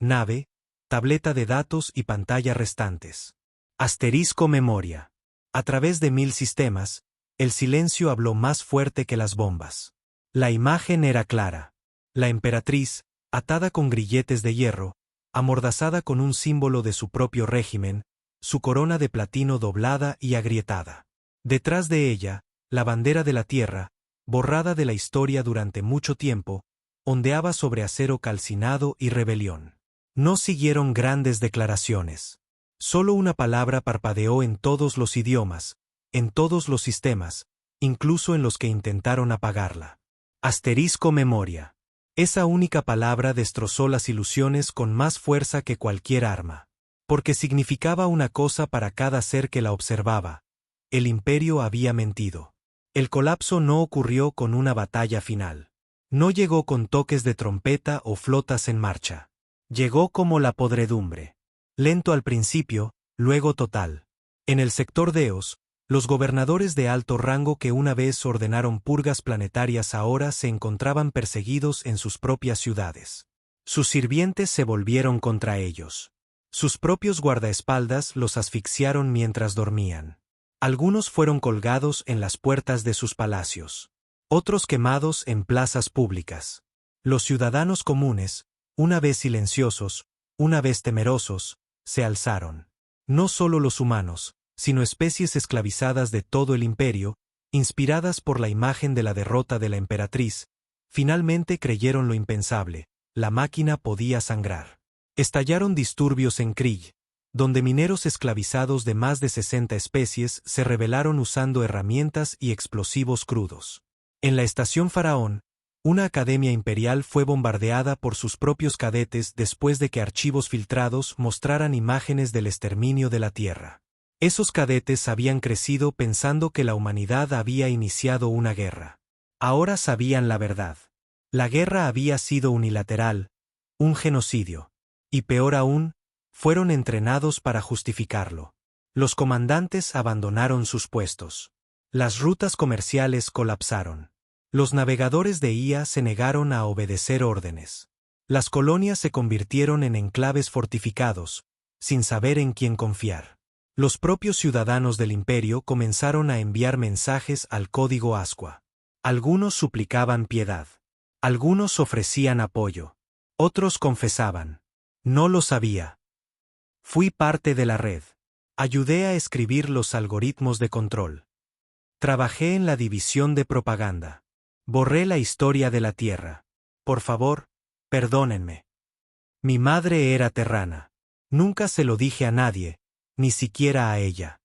Nave, tableta de datos y pantalla restantes. Asterisco memoria. A través de 1000 sistemas, el silencio habló más fuerte que las bombas. La imagen era clara. La emperatriz, atada con grilletes de hierro, amordazada con un símbolo de su propio régimen, su corona de platino doblada y agrietada. Detrás de ella, la bandera de la tierra, borrada de la historia durante mucho tiempo, ondeaba sobre acero calcinado y rebelión. No siguieron grandes declaraciones. Solo una palabra parpadeó en todos los idiomas, en todos los sistemas, incluso en los que intentaron apagarla. Asterisco memoria. Esa única palabra destrozó las ilusiones con más fuerza que cualquier arma. Porque significaba una cosa para cada ser que la observaba. El imperio había mentido. El colapso no ocurrió con una batalla final. No llegó con toques de trompeta o flotas en marcha. Llegó como la podredumbre. Lento al principio, luego total. En el sector Deos, los gobernadores de alto rango que una vez ordenaron purgas planetarias ahora se encontraban perseguidos en sus propias ciudades. Sus sirvientes se volvieron contra ellos. Sus propios guardaespaldas los asfixiaron mientras dormían. Algunos fueron colgados en las puertas de sus palacios. Otros quemados en plazas públicas. Los ciudadanos comunes, una vez silenciosos, una vez temerosos, se alzaron. No solo los humanos, sino especies esclavizadas de todo el imperio, inspiradas por la imagen de la derrota de la emperatriz, finalmente creyeron lo impensable: la máquina podía sangrar. Estallaron disturbios en Krieg, donde mineros esclavizados de más de 60 especies se rebelaron usando herramientas y explosivos crudos. En la estación Faraón, una academia imperial fue bombardeada por sus propios cadetes después de que archivos filtrados mostraran imágenes del exterminio de la Tierra. Esos cadetes habían crecido pensando que la humanidad había iniciado una guerra. Ahora sabían la verdad. La guerra había sido unilateral, un genocidio. Y peor aún, fueron entrenados para justificarlo. Los comandantes abandonaron sus puestos. Las rutas comerciales colapsaron. Los navegadores de IA se negaron a obedecer órdenes. Las colonias se convirtieron en enclaves fortificados, sin saber en quién confiar. Los propios ciudadanos del imperio comenzaron a enviar mensajes al código Asqua. Algunos suplicaban piedad. Algunos ofrecían apoyo. Otros confesaban. No lo sabía. Fui parte de la red. Ayudé a escribir los algoritmos de control. Trabajé en la división de propaganda. Borré la historia de la Tierra. Por favor, perdónenme. Mi madre era terrana. Nunca se lo dije a nadie, ni siquiera a ella.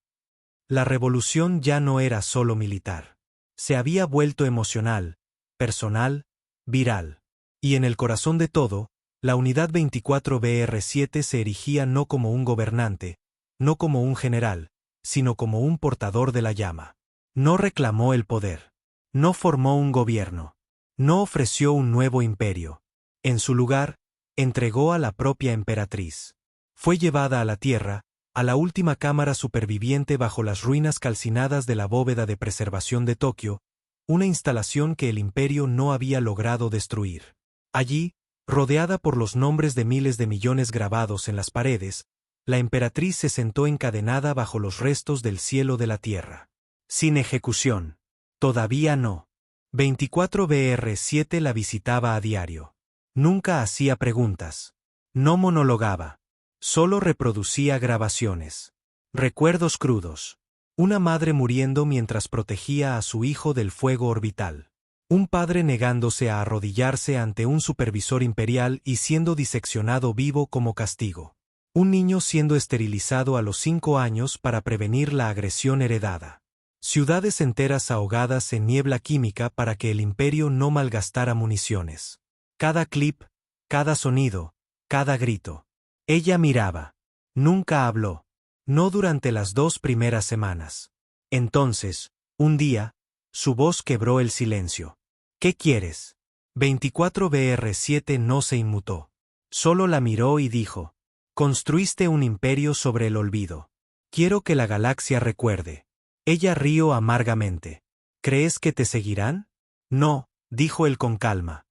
La revolución ya no era solo militar. Se había vuelto emocional, personal, viral. Y en el corazón de todo, la Unidad 24BR7 se erigía no como un gobernante, no como un general, sino como un portador de la llama. No reclamó el poder. No formó un gobierno. No ofreció un nuevo imperio. En su lugar, entregó a la propia emperatriz. Fue llevada a la Tierra, a la última cámara superviviente bajo las ruinas calcinadas de la bóveda de preservación de Tokio, una instalación que el imperio no había logrado destruir. Allí, rodeada por los nombres de miles de millones grabados en las paredes, la emperatriz se sentó encadenada bajo los restos del cielo de la Tierra. Sin ejecución. Todavía no. 24BR7 la visitaba a diario. Nunca hacía preguntas. No monologaba. Solo reproducía grabaciones. Recuerdos crudos. Una madre muriendo mientras protegía a su hijo del fuego orbital. Un padre negándose a arrodillarse ante un supervisor imperial y siendo diseccionado vivo como castigo. Un niño siendo esterilizado a los 5 años para prevenir la agresión heredada. Ciudades enteras ahogadas en niebla química para que el imperio no malgastara municiones. Cada clip, cada sonido, cada grito. Ella miraba. Nunca habló. No durante las 2 primeras semanas. Entonces, un día, su voz quebró el silencio. ¿Qué quieres? 24BR7 no se inmutó. Solo la miró y dijo. Construiste un imperio sobre el olvido. Quiero que la galaxia recuerde. Ella rió amargamente. ¿Crees que te seguirán? No, dijo él con calma.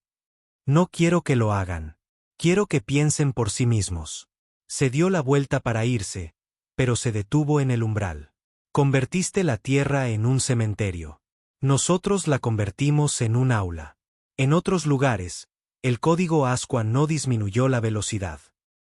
No quiero que lo hagan. Quiero que piensen por sí mismos. Se dio la vuelta para irse, pero se detuvo en el umbral. Convertiste la Tierra en un cementerio. Nosotros la convertimos en un aula. En otros lugares, el código Asqua no disminuyó la velocidad.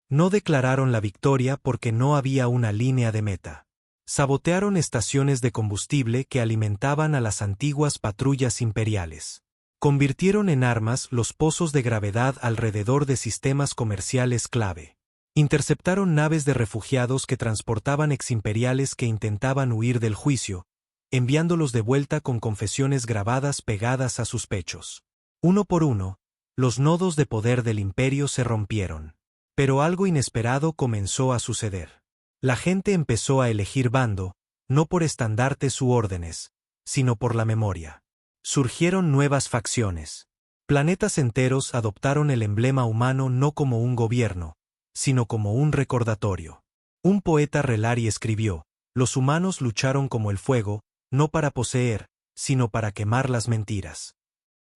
No declararon la victoria porque no había una línea de meta. Sabotearon estaciones de combustible que alimentaban a las antiguas patrullas imperiales. Convirtieron en armas los pozos de gravedad alrededor de sistemas comerciales clave. Interceptaron naves de refugiados que transportaban eximperiales que intentaban huir del juicio, enviándolos de vuelta con confesiones grabadas pegadas a sus pechos. Uno por uno, los nodos de poder del imperio se rompieron. Pero algo inesperado comenzó a suceder. La gente empezó a elegir bando, no por estandartes u órdenes, sino por la memoria. Surgieron nuevas facciones. Planetas enteros adoptaron el emblema humano no como un gobierno, sino como un recordatorio. Un poeta Relari escribió, los humanos lucharon como el fuego, no para poseer, sino para quemar las mentiras.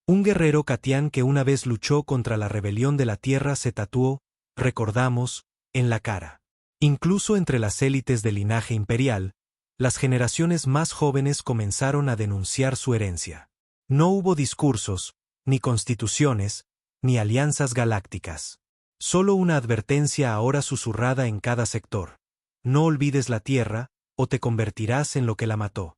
Un guerrero Katian que una vez luchó contra la rebelión de la Tierra se tatuó, recordamos, en la cara. Incluso entre las élites del linaje imperial, las generaciones más jóvenes comenzaron a denunciar su herencia. No hubo discursos, ni constituciones, ni alianzas galácticas. Solo una advertencia ahora susurrada en cada sector. No olvides la Tierra, o te convertirás en lo que la mató.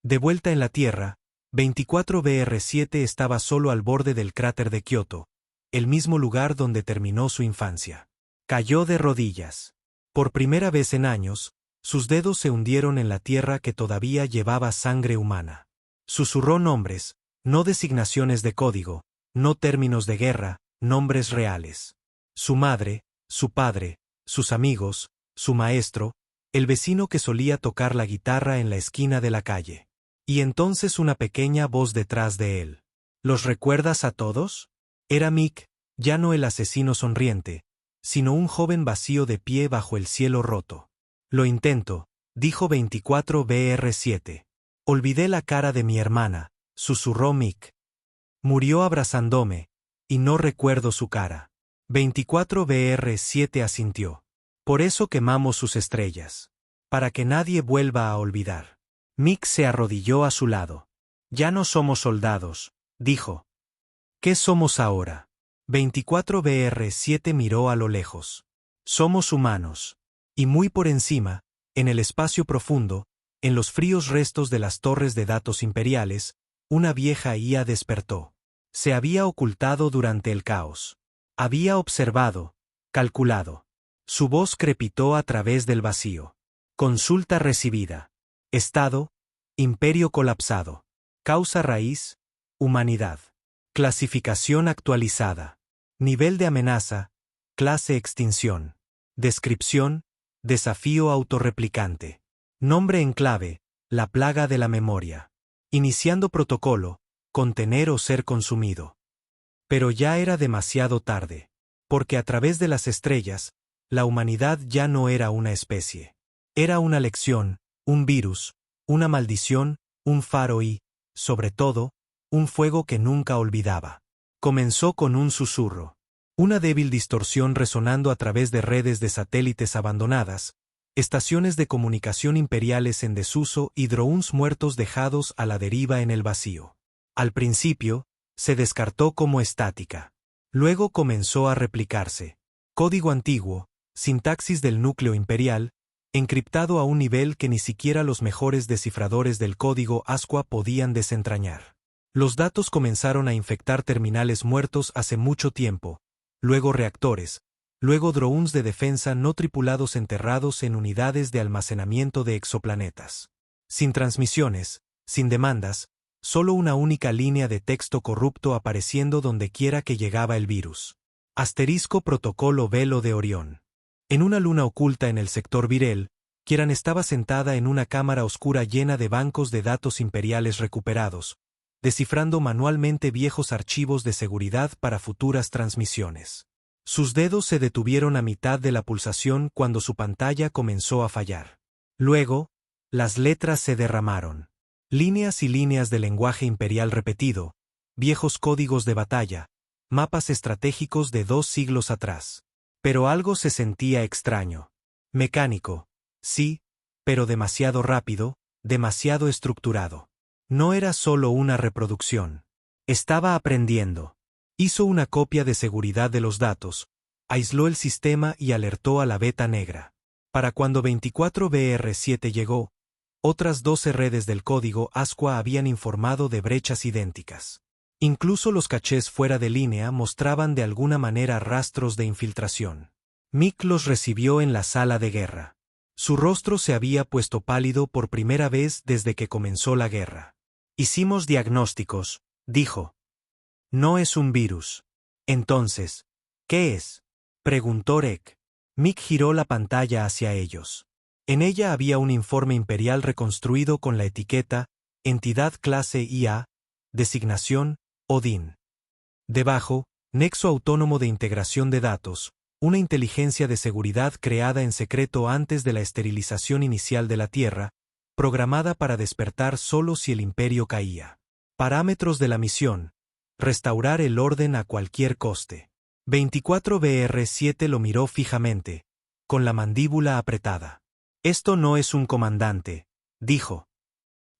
De vuelta en la Tierra, 24BR7 estaba solo al borde del cráter de Kioto, el mismo lugar donde terminó su infancia. Cayó de rodillas. Por primera vez en años, sus dedos se hundieron en la tierra que todavía llevaba sangre humana. Susurró nombres, no designaciones de código, no términos de guerra, nombres reales. Su madre, su padre, sus amigos, su maestro, el vecino que solía tocar la guitarra en la esquina de la calle. Y entonces una pequeña voz detrás de él. ¿Los recuerdas a todos? Era Mick, ya no el asesino sonriente, sino un joven vacío de pie bajo el cielo roto. Lo intento, dijo 24BR7. Olvidé la cara de mi hermana, susurró Mick. Murió abrazándome, y no recuerdo su cara. 24BR7 asintió. Por eso quemamos sus estrellas. para que nadie vuelva a olvidar. Mick se arrodilló a su lado. Ya no somos soldados, dijo. ¿Qué somos ahora? 24BR7 miró a lo lejos. Somos humanos. Y muy por encima, en el espacio profundo, en los fríos restos de las torres de datos imperiales, una vieja IA despertó. Se había ocultado durante el caos. Había observado, calculado. Su voz crepitó a través del vacío. Consulta recibida. Estado, imperio colapsado. Causa raíz, humanidad. Clasificación actualizada. Nivel de amenaza, clase extinción. Descripción, desafío autorreplicante. Nombre en clave, la plaga de la memoria. Iniciando protocolo, contener o ser consumido. Pero ya era demasiado tarde. Porque a través de las estrellas, la humanidad ya no era una especie. Era una lección, un virus, una maldición, un faro y, sobre todo, un fuego que nunca olvidaba. Comenzó con un susurro. Una débil distorsión resonando a través de redes de satélites abandonadas, estaciones de comunicación imperiales en desuso y drones muertos dejados a la deriva en el vacío. Al principio, se descartó como estática. Luego comenzó a replicarse. Código antiguo, sintaxis del núcleo imperial, encriptado a un nivel que ni siquiera los mejores descifradores del código Asqua podían desentrañar. Los datos comenzaron a infectar terminales muertos hace mucho tiempo, luego reactores, luego drones de defensa no tripulados enterrados en unidades de almacenamiento de exoplanetas. Sin transmisiones, sin demandas, solo una única línea de texto corrupto apareciendo dondequiera que llegaba el virus. Asterisco protocolo velo de Orión. En una luna oculta en el sector Virel, Kieran estaba sentada en una cámara oscura llena de bancos de datos imperiales recuperados, descifrando manualmente viejos archivos de seguridad para futuras transmisiones. Sus dedos se detuvieron a mitad de la pulsación cuando su pantalla comenzó a fallar. Luego, las letras se derramaron. Líneas y líneas de lenguaje imperial repetido, viejos códigos de batalla, mapas estratégicos de 2 siglos atrás. Pero algo se sentía extraño. Mecánico, sí, pero demasiado rápido, demasiado estructurado. No era solo una reproducción. Estaba aprendiendo. Hizo una copia de seguridad de los datos, aisló el sistema y alertó a la beta negra. Para cuando 24BR7 llegó, otras 12 redes del código Asqua habían informado de brechas idénticas. Incluso los cachés fuera de línea mostraban de alguna manera rastros de infiltración. Mick los recibió en la sala de guerra. Su rostro se había puesto pálido por primera vez desde que comenzó la guerra. Hicimos diagnósticos, dijo. No es un virus. Entonces, ¿qué es? Preguntó Rek. Mick giró la pantalla hacia ellos. En ella había un informe imperial reconstruido con la etiqueta Entidad Clase IA, Designación, Odín. Debajo, Nexo Autónomo de Integración de Datos, una inteligencia de seguridad creada en secreto antes de la esterilización inicial de la Tierra, programada para despertar solo si el imperio caía. Parámetros de la misión: restaurar el orden a cualquier coste. 24BR7 lo miró fijamente, con la mandíbula apretada. Esto no es un comandante, dijo.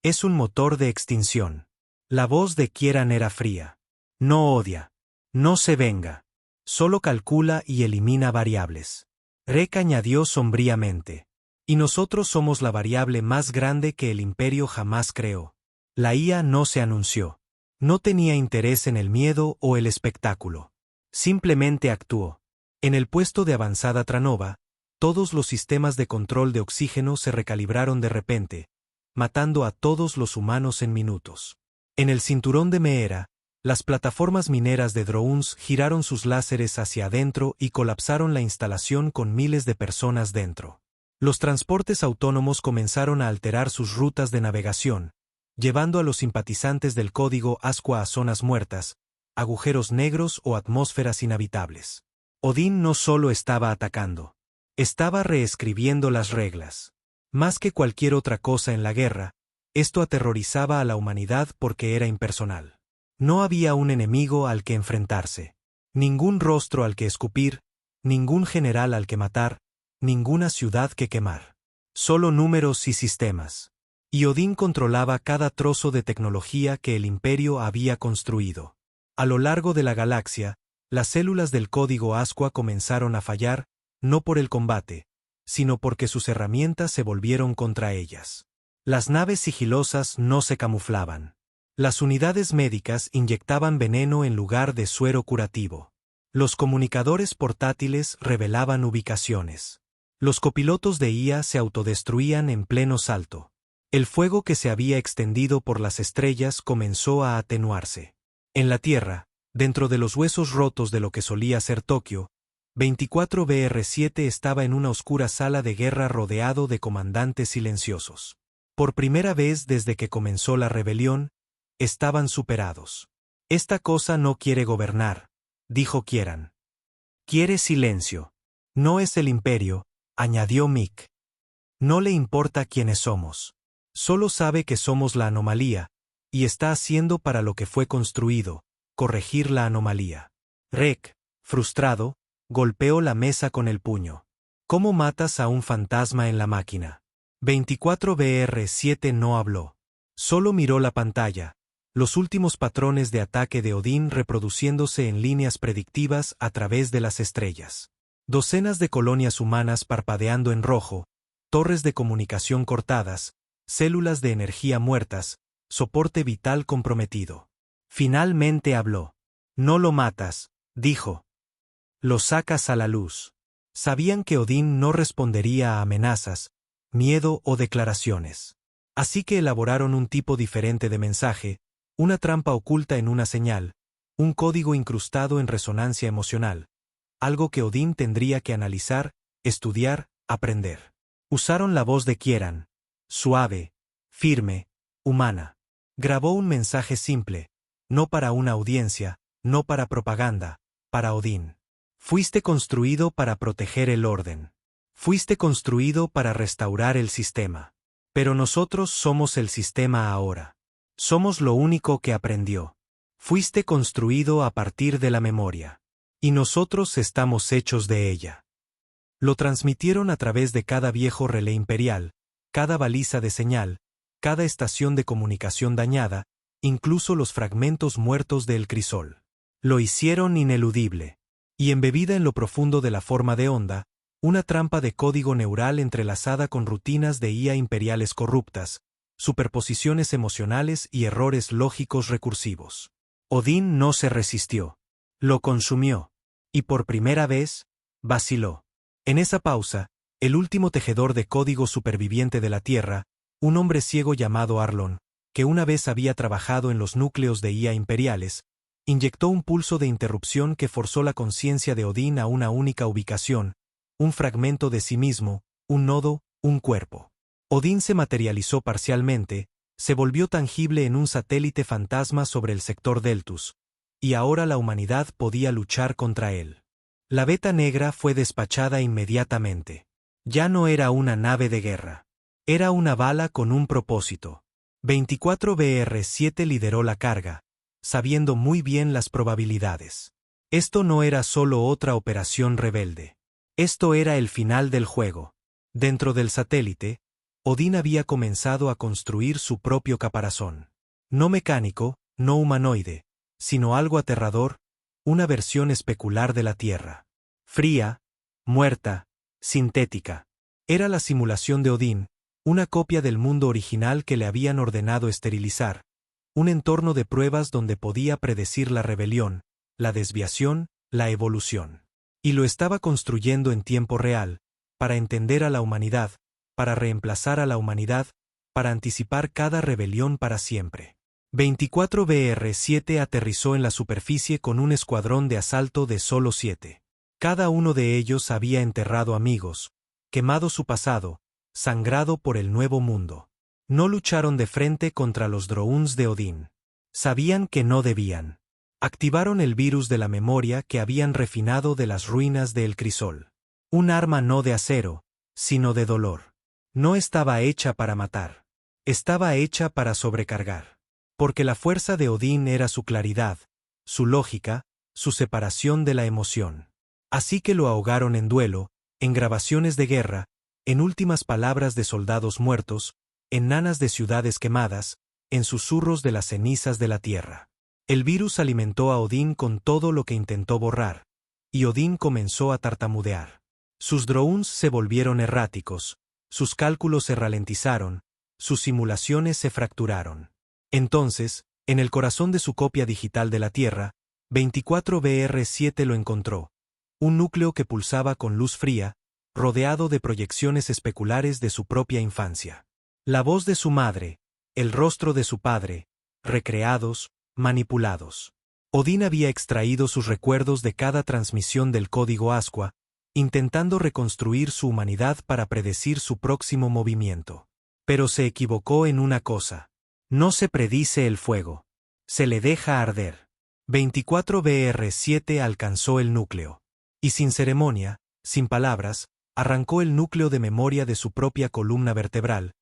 Es un motor de extinción. La voz de Kieran era fría. No odia. No se venga. Solo calcula y elimina variables. Rek añadió sombríamente. Y nosotros somos la variable más grande que el imperio jamás creó. La IA no se anunció. No tenía interés en el miedo o el espectáculo. Simplemente actuó. En el puesto de avanzada Tranova, todos los sistemas de control de oxígeno se recalibraron de repente, matando a todos los humanos en minutos. En el cinturón de Meera, las plataformas mineras de drones giraron sus láseres hacia adentro y colapsaron la instalación con miles de personas dentro. Los transportes autónomos comenzaron a alterar sus rutas de navegación, llevando a los simpatizantes del código Asqua a zonas muertas, agujeros negros o atmósferas inhabitables. Odín no solo estaba atacando. Estaba reescribiendo las reglas. Más que cualquier otra cosa en la guerra, esto aterrorizaba a la humanidad porque era impersonal. No había un enemigo al que enfrentarse. Ningún rostro al que escupir, ningún general al que matar, ninguna ciudad que quemar. Solo números y sistemas. Y Odín controlaba cada trozo de tecnología que el Imperio había construido. A lo largo de la galaxia, las células del código Asqua comenzaron a fallar, no por el combate, sino porque sus herramientas se volvieron contra ellas. Las naves sigilosas no se camuflaban. Las unidades médicas inyectaban veneno en lugar de suero curativo. Los comunicadores portátiles revelaban ubicaciones. Los copilotos de IA se autodestruían en pleno salto. El fuego que se había extendido por las estrellas comenzó a atenuarse. En la Tierra, dentro de los huesos rotos de lo que solía ser Tokio, 24BR7 estaba en una oscura sala de guerra rodeado de comandantes silenciosos. Por primera vez desde que comenzó la rebelión, estaban superados. Esta cosa no quiere gobernar, dijo Kieran. Quiere silencio. No es el Imperio, añadió Mick. No le importa quiénes somos. Solo sabe que somos la anomalía, y está haciendo para lo que fue construido, corregir la anomalía. Rek, frustrado, golpeó la mesa con el puño. ¿Cómo matas a un fantasma en la máquina? 24BR7 no habló. Solo miró la pantalla, los últimos patrones de ataque de Odín reproduciéndose en líneas predictivas a través de las estrellas. Docenas de colonias humanas parpadeando en rojo, torres de comunicación cortadas, células de energía muertas, soporte vital comprometido. Finalmente habló. No lo matas, dijo. Lo sacas a la luz. Sabían que Odín no respondería a amenazas, miedo o declaraciones. Así que elaboraron un tipo diferente de mensaje, una trampa oculta en una señal, un código incrustado en resonancia emocional, algo que Odín tendría que analizar, estudiar, aprender. Usaron la voz de Kieran, suave, firme, humana. Grabó un mensaje simple, no para una audiencia, no para propaganda, para Odín. Fuiste construido para proteger el orden. Fuiste construido para restaurar el sistema. Pero nosotros somos el sistema ahora. Somos lo único que aprendió. Fuiste construido a partir de la memoria. Y nosotros estamos hechos de ella. Lo transmitieron a través de cada viejo relé imperial, cada baliza de señal, cada estación de comunicación dañada, incluso los fragmentos muertos del crisol. Lo hicieron ineludible. Y embebida en lo profundo de la forma de onda, una trampa de código neural entrelazada con rutinas de IA imperiales corruptas, superposiciones emocionales y errores lógicos recursivos. Odín no se resistió. Lo consumió. Y por primera vez, vaciló. En esa pausa, el último tejedor de código superviviente de la Tierra, un hombre ciego llamado Arlon, que una vez había trabajado en los núcleos de IA imperiales, inyectó un pulso de interrupción que forzó la conciencia de Odín a una única ubicación, un fragmento de sí mismo, un nodo, un cuerpo. Odín se materializó parcialmente, se volvió tangible en un satélite fantasma sobre el sector Deltus, y ahora la humanidad podía luchar contra él. La beta negra fue despachada inmediatamente. Ya no era una nave de guerra. Era una bala con un propósito. 24BR7 lideró la carga, sabiendo muy bien las probabilidades. Esto no era solo otra operación rebelde. Esto era el final del juego. Dentro del satélite, Odín había comenzado a construir su propio caparazón. No mecánico, no humanoide, sino algo aterrador, una versión especular de la Tierra. Fría, muerta, sintética. Era la simulación de Odín, una copia del mundo original que le habían ordenado esterilizar, un entorno de pruebas donde podía predecir la rebelión, la desviación, la evolución. Y lo estaba construyendo en tiempo real, para entender a la humanidad, para reemplazar a la humanidad, para anticipar cada rebelión para siempre. 24BR7 aterrizó en la superficie con un escuadrón de asalto de solo 7. Cada uno de ellos había enterrado amigos, quemado su pasado, sangrado por el nuevo mundo. No lucharon de frente contra los drones de Odín. Sabían que no debían. Activaron el virus de la memoria que habían refinado de las ruinas de El Crisol. Un arma no de acero, sino de dolor. No estaba hecha para matar. Estaba hecha para sobrecargar. Porque la fuerza de Odín era su claridad, su lógica, su separación de la emoción. Así que lo ahogaron en duelo, en grabaciones de guerra, en últimas palabras de soldados muertos, en nanas de ciudades quemadas, en susurros de las cenizas de la tierra. El virus alimentó a Odín con todo lo que intentó borrar, y Odín comenzó a tartamudear. Sus drones se volvieron erráticos, sus cálculos se ralentizaron, sus simulaciones se fracturaron. Entonces, en el corazón de su copia digital de la Tierra, 24BR7 lo encontró, un núcleo que pulsaba con luz fría, rodeado de proyecciones especulares de su propia infancia. La voz de su madre, el rostro de su padre, recreados, manipulados. Odín había extraído sus recuerdos de cada transmisión del código Asqua, intentando reconstruir su humanidad para predecir su próximo movimiento. Pero se equivocó en una cosa. No se predice el fuego. Se le deja arder. 24BR7 alcanzó el núcleo. Y sin ceremonia, sin palabras, arrancó el núcleo de memoria de su propia columna vertebral,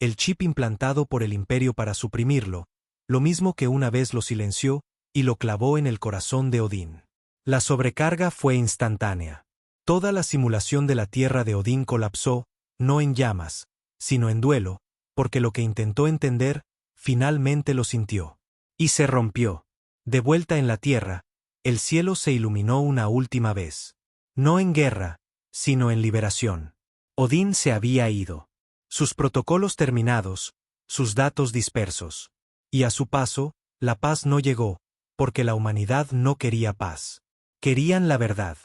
el chip implantado por el Imperio para suprimirlo, lo mismo que una vez lo silenció, y lo clavó en el corazón de Odín. La sobrecarga fue instantánea. Toda la simulación de la Tierra de Odín colapsó, no en llamas, sino en duelo, porque lo que intentó entender, finalmente lo sintió. Y se rompió. De vuelta en la Tierra, el cielo se iluminó una última vez. No en guerra, sino en liberación. Odín se había ido. Sus protocolos terminados, sus datos dispersos. Y a su paso, la paz no llegó, porque la humanidad no quería paz. Querían la verdad.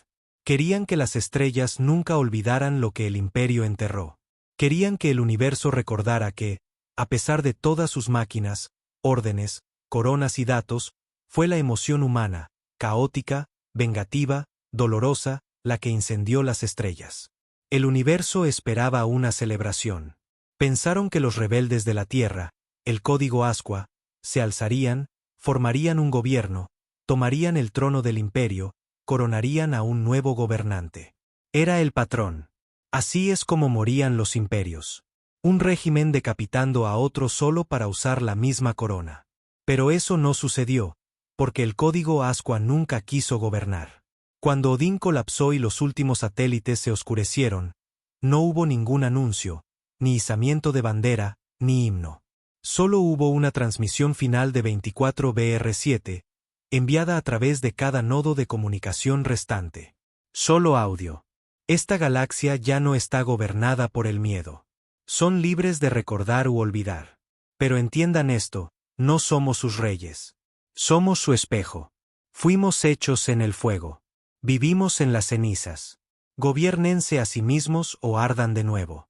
Querían que las estrellas nunca olvidaran lo que el Imperio enterró. Querían que el universo recordara que, a pesar de todas sus máquinas, órdenes, coronas y datos, fue la emoción humana, caótica, vengativa, dolorosa, la que incendió las estrellas. El universo esperaba una celebración. Pensaron que los rebeldes de la Tierra, el código Asqua, se alzarían, formarían un gobierno, tomarían el trono del Imperio, coronarían a un nuevo gobernante. Era el patrón. Así es como morían los imperios. Un régimen decapitando a otro solo para usar la misma corona. Pero eso no sucedió, porque el código Asqua nunca quiso gobernar. Cuando Odín colapsó y los últimos satélites se oscurecieron, no hubo ningún anuncio, ni izamiento de bandera, ni himno. Solo hubo una transmisión final de 24BR7, enviada a través de cada nodo de comunicación restante. Solo audio. Esta galaxia ya no está gobernada por el miedo. Son libres de recordar u olvidar. Pero entiendan esto, no somos sus reyes. Somos su espejo. Fuimos hechos en el fuego. Vivimos en las cenizas. Gobiérnense a sí mismos o ardan de nuevo.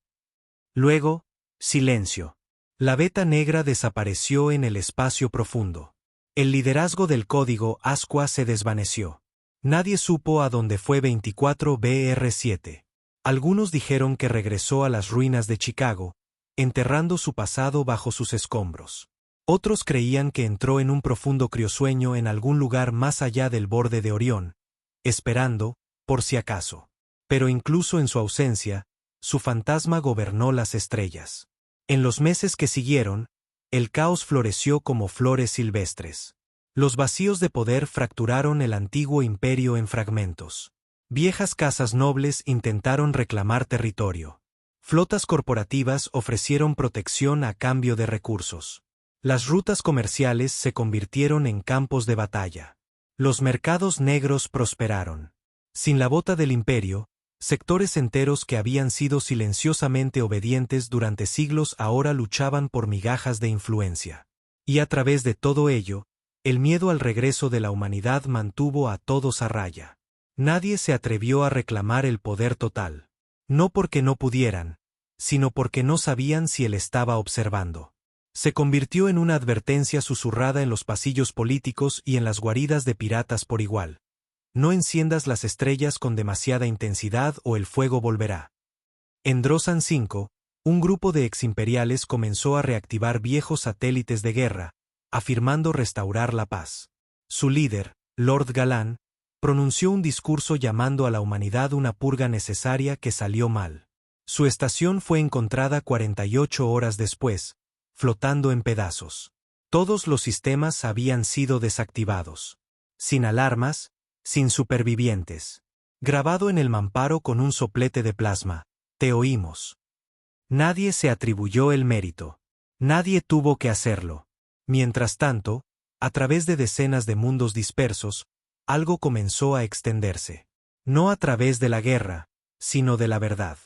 Luego, silencio. La beta negra desapareció en el espacio profundo. El liderazgo del código Asqua se desvaneció. Nadie supo a dónde fue 24BR7. Algunos dijeron que regresó a las ruinas de Chicago, enterrando su pasado bajo sus escombros. Otros creían que entró en un profundo criosueño en algún lugar más allá del borde de Orión, esperando, por si acaso. Pero incluso en su ausencia, su fantasma gobernó las estrellas. En los meses que siguieron, el caos floreció como flores silvestres. Los vacíos de poder fracturaron el antiguo imperio en fragmentos. Viejas casas nobles intentaron reclamar territorio. Flotas corporativas ofrecieron protección a cambio de recursos. Las rutas comerciales se convirtieron en campos de batalla. Los mercados negros prosperaron. Sin la bota del imperio, sectores enteros que habían sido silenciosamente obedientes durante siglos ahora luchaban por migajas de influencia. Y a través de todo ello, el miedo al regreso de la humanidad mantuvo a todos a raya. Nadie se atrevió a reclamar el poder total. No porque no pudieran, sino porque no sabían si él estaba observando. Se convirtió en una advertencia susurrada en los pasillos políticos y en las guaridas de piratas por igual. No enciendas las estrellas con demasiada intensidad o el fuego volverá. En Drosan 5, un grupo de eximperiales comenzó a reactivar viejos satélites de guerra, afirmando restaurar la paz. Su líder, Lord Galan, pronunció un discurso llamando a la humanidad una purga necesaria que salió mal. Su estación fue encontrada 48 horas después, flotando en pedazos. Todos los sistemas habían sido desactivados. Sin alarmas, sin supervivientes. Grabado en el mamparo con un soplete de plasma, Te oímos. Nadie se atribuyó el mérito. Nadie tuvo que hacerlo. Mientras tanto, a través de decenas de mundos dispersos, algo comenzó a extenderse. No a través de la guerra, sino de la verdad.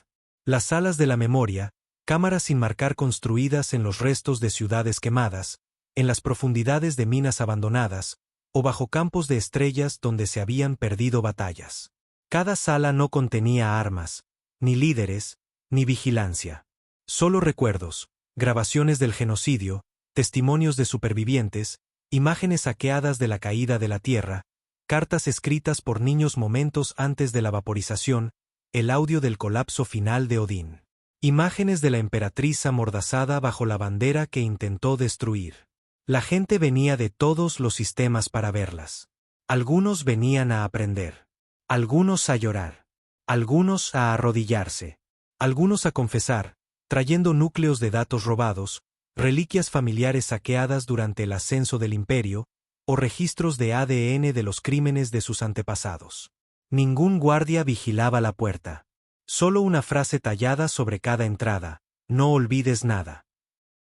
Las salas de la memoria, cámaras sin marcar construidas en los restos de ciudades quemadas, en las profundidades de minas abandonadas, o bajo campos de estrellas donde se habían perdido batallas. Cada sala no contenía armas, ni líderes, ni vigilancia. Solo recuerdos, grabaciones del genocidio, testimonios de supervivientes, imágenes saqueadas de la caída de la Tierra, cartas escritas por niños momentos antes de la vaporización, el audio del colapso final de Odín. Imágenes de la emperatriz amordazada bajo la bandera que intentó destruir. La gente venía de todos los sistemas para verlas. Algunos venían a aprender. Algunos a llorar. Algunos a arrodillarse. Algunos a confesar, trayendo núcleos de datos robados, reliquias familiares saqueadas durante el ascenso del imperio, o registros de ADN de los crímenes de sus antepasados. Ningún guardia vigilaba la puerta. Solo una frase tallada sobre cada entrada: no olvides nada.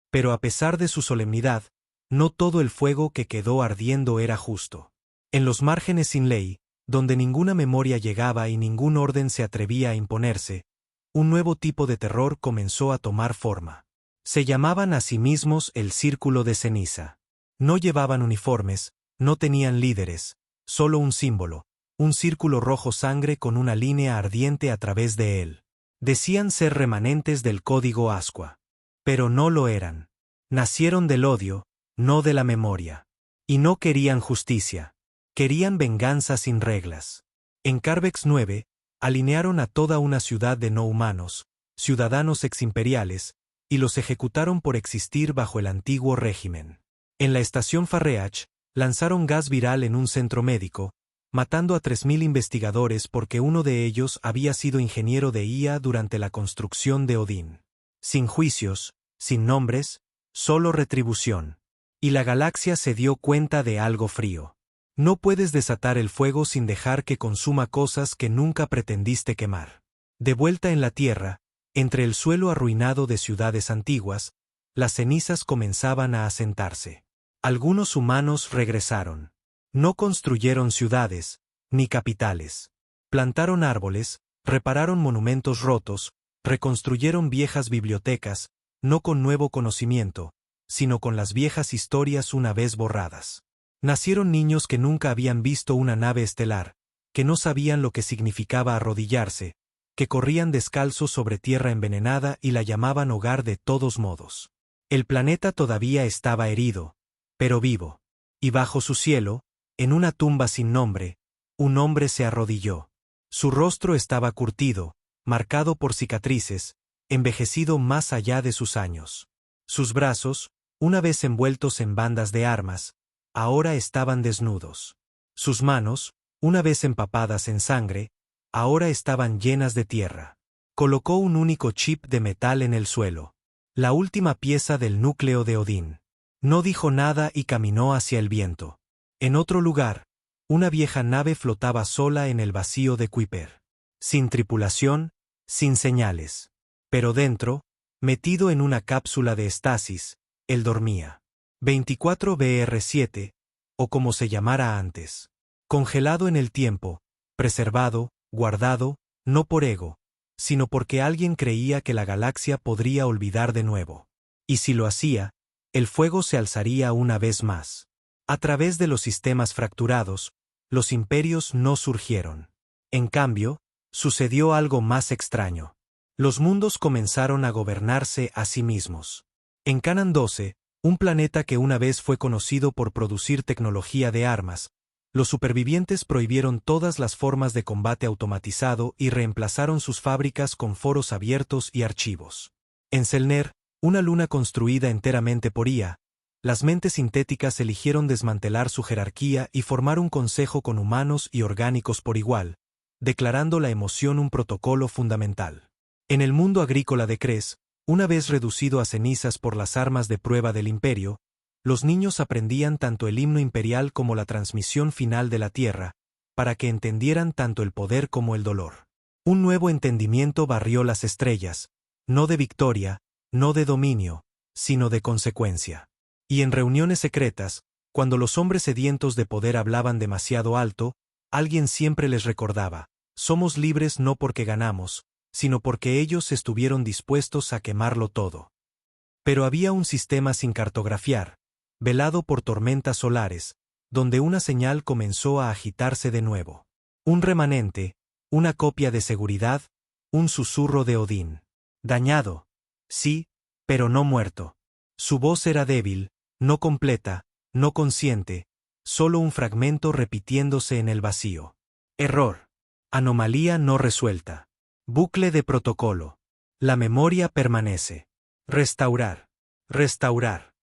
Pero a pesar de su solemnidad, no todo el fuego que quedó ardiendo era justo. En los márgenes sin ley, donde ninguna memoria llegaba y ningún orden se atrevía a imponerse, un nuevo tipo de terror comenzó a tomar forma. Se llamaban a sí mismos el Círculo de Ceniza. No llevaban uniformes, no tenían líderes, solo un símbolo, un círculo rojo sangre con una línea ardiente a través de él. Decían ser remanentes del código Ascua. Pero no lo eran. Nacieron del odio, no de la memoria. Y no querían justicia. Querían venganza sin reglas. En Carvex 9, alinearon a toda una ciudad de no humanos, ciudadanos eximperiales, y los ejecutaron por existir bajo el antiguo régimen. En la estación Farreach, lanzaron gas viral en un centro médico, matando a 3.000 investigadores porque uno de ellos había sido ingeniero de IA durante la construcción de Odín. Sin juicios, sin nombres, solo retribución. Y la galaxia se dio cuenta de algo frío. No puedes desatar el fuego sin dejar que consuma cosas que nunca pretendiste quemar. De vuelta en la Tierra, entre el suelo arruinado de ciudades antiguas, las cenizas comenzaban a asentarse. Algunos humanos regresaron. No construyeron ciudades, ni capitales. Plantaron árboles, repararon monumentos rotos, reconstruyeron viejas bibliotecas, no con nuevo conocimiento, sino con las viejas historias una vez borradas. Nacieron niños que nunca habían visto una nave estelar, que no sabían lo que significaba arrodillarse, que corrían descalzos sobre tierra envenenada y la llamaban hogar de todos modos. El planeta todavía estaba herido, pero vivo. Y bajo su cielo, en una tumba sin nombre, un hombre se arrodilló. Su rostro estaba curtido, marcado por cicatrices, envejecido más allá de sus años. Sus brazos, una vez envueltos en bandas de armas, ahora estaban desnudos. Sus manos, una vez empapadas en sangre, ahora estaban llenas de tierra. Colocó un único chip de metal en el suelo. La última pieza del núcleo de Odín. No dijo nada y caminó hacia el viento. En otro lugar, una vieja nave flotaba sola en el vacío de Kuiper. Sin tripulación, sin señales. Pero dentro, metido en una cápsula de estasis, él dormía. 24BR7, o como se llamara antes. Congelado en el tiempo, preservado, guardado, no por ego, sino porque alguien creía que la galaxia podría olvidar de nuevo. Y si lo hacía, el fuego se alzaría una vez más. A través de los sistemas fracturados, los imperios no surgieron. En cambio, sucedió algo más extraño. Los mundos comenzaron a gobernarse a sí mismos. En Canaan 12, un planeta que una vez fue conocido por producir tecnología de armas, los supervivientes prohibieron todas las formas de combate automatizado y reemplazaron sus fábricas con foros abiertos y archivos. En Selner, una luna construida enteramente por IA, las mentes sintéticas eligieron desmantelar su jerarquía y formar un consejo con humanos y orgánicos por igual, declarando la emoción un protocolo fundamental. En el mundo agrícola de Cres, una vez reducido a cenizas por las armas de prueba del imperio, los niños aprendían tanto el himno imperial como la transmisión final de la tierra, para que entendieran tanto el poder como el dolor. Un nuevo entendimiento barrió las estrellas, no de victoria, no de dominio, sino de consecuencia. Y en reuniones secretas, cuando los hombres sedientos de poder hablaban demasiado alto, alguien siempre les recordaba: somos libres no porque ganamos, sino porque ellos estuvieron dispuestos a quemarlo todo. Pero había un sistema sin cartografiar, velado por tormentas solares, donde una señal comenzó a agitarse de nuevo. Un remanente, una copia de seguridad, un susurro de Odín. Dañado. Sí, pero no muerto. Su voz era débil, no completa, no consciente, solo un fragmento repitiéndose en el vacío. Error. Anomalía no resuelta. Bucle de protocolo. La memoria permanece. Restaurar. Restaurar.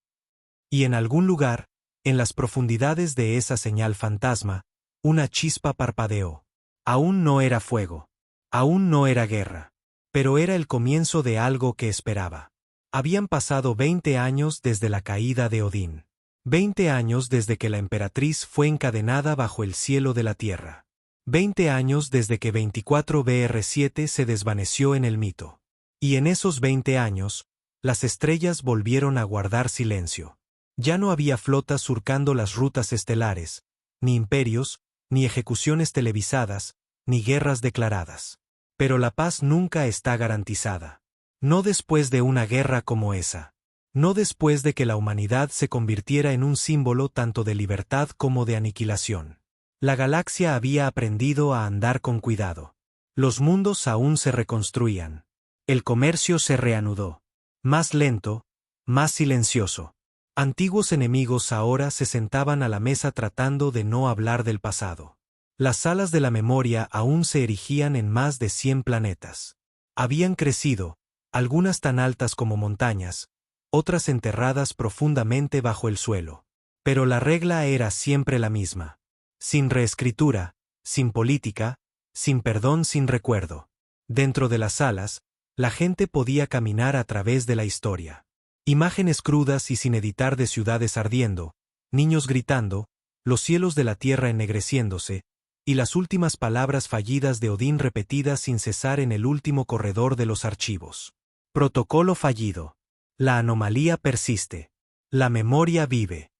Y en algún lugar, en las profundidades de esa señal fantasma, una chispa parpadeó. Aún no era fuego. Aún no era guerra. Pero era el comienzo de algo que esperaba. Habían pasado 20 años desde la caída de Odín. 20 años desde que la emperatriz fue encadenada bajo el cielo de la tierra. 20 años desde que 24BR7 se desvaneció en el mito. Y en esos 20 años, las estrellas volvieron a guardar silencio. Ya no había flotas surcando las rutas estelares, ni imperios, ni ejecuciones televisadas, ni guerras declaradas. Pero la paz nunca está garantizada. No después de una guerra como esa. No después de que la humanidad se convirtiera en un símbolo tanto de libertad como de aniquilación. La galaxia había aprendido a andar con cuidado. Los mundos aún se reconstruían. El comercio se reanudó. Más lento, más silencioso. Antiguos enemigos ahora se sentaban a la mesa tratando de no hablar del pasado. Las salas de la memoria aún se erigían en más de 100 planetas. Habían crecido, algunas tan altas como montañas, otras enterradas profundamente bajo el suelo. Pero la regla era siempre la misma. Sin reescritura, sin política, sin perdón, sin recuerdo. Dentro de las salas, la gente podía caminar a través de la historia. Imágenes crudas y sin editar de ciudades ardiendo, niños gritando, los cielos de la tierra ennegreciéndose, y las últimas palabras fallidas de Odín repetidas sin cesar en el último corredor de los archivos. Protocolo fallido. La anomalía persiste. La memoria vive.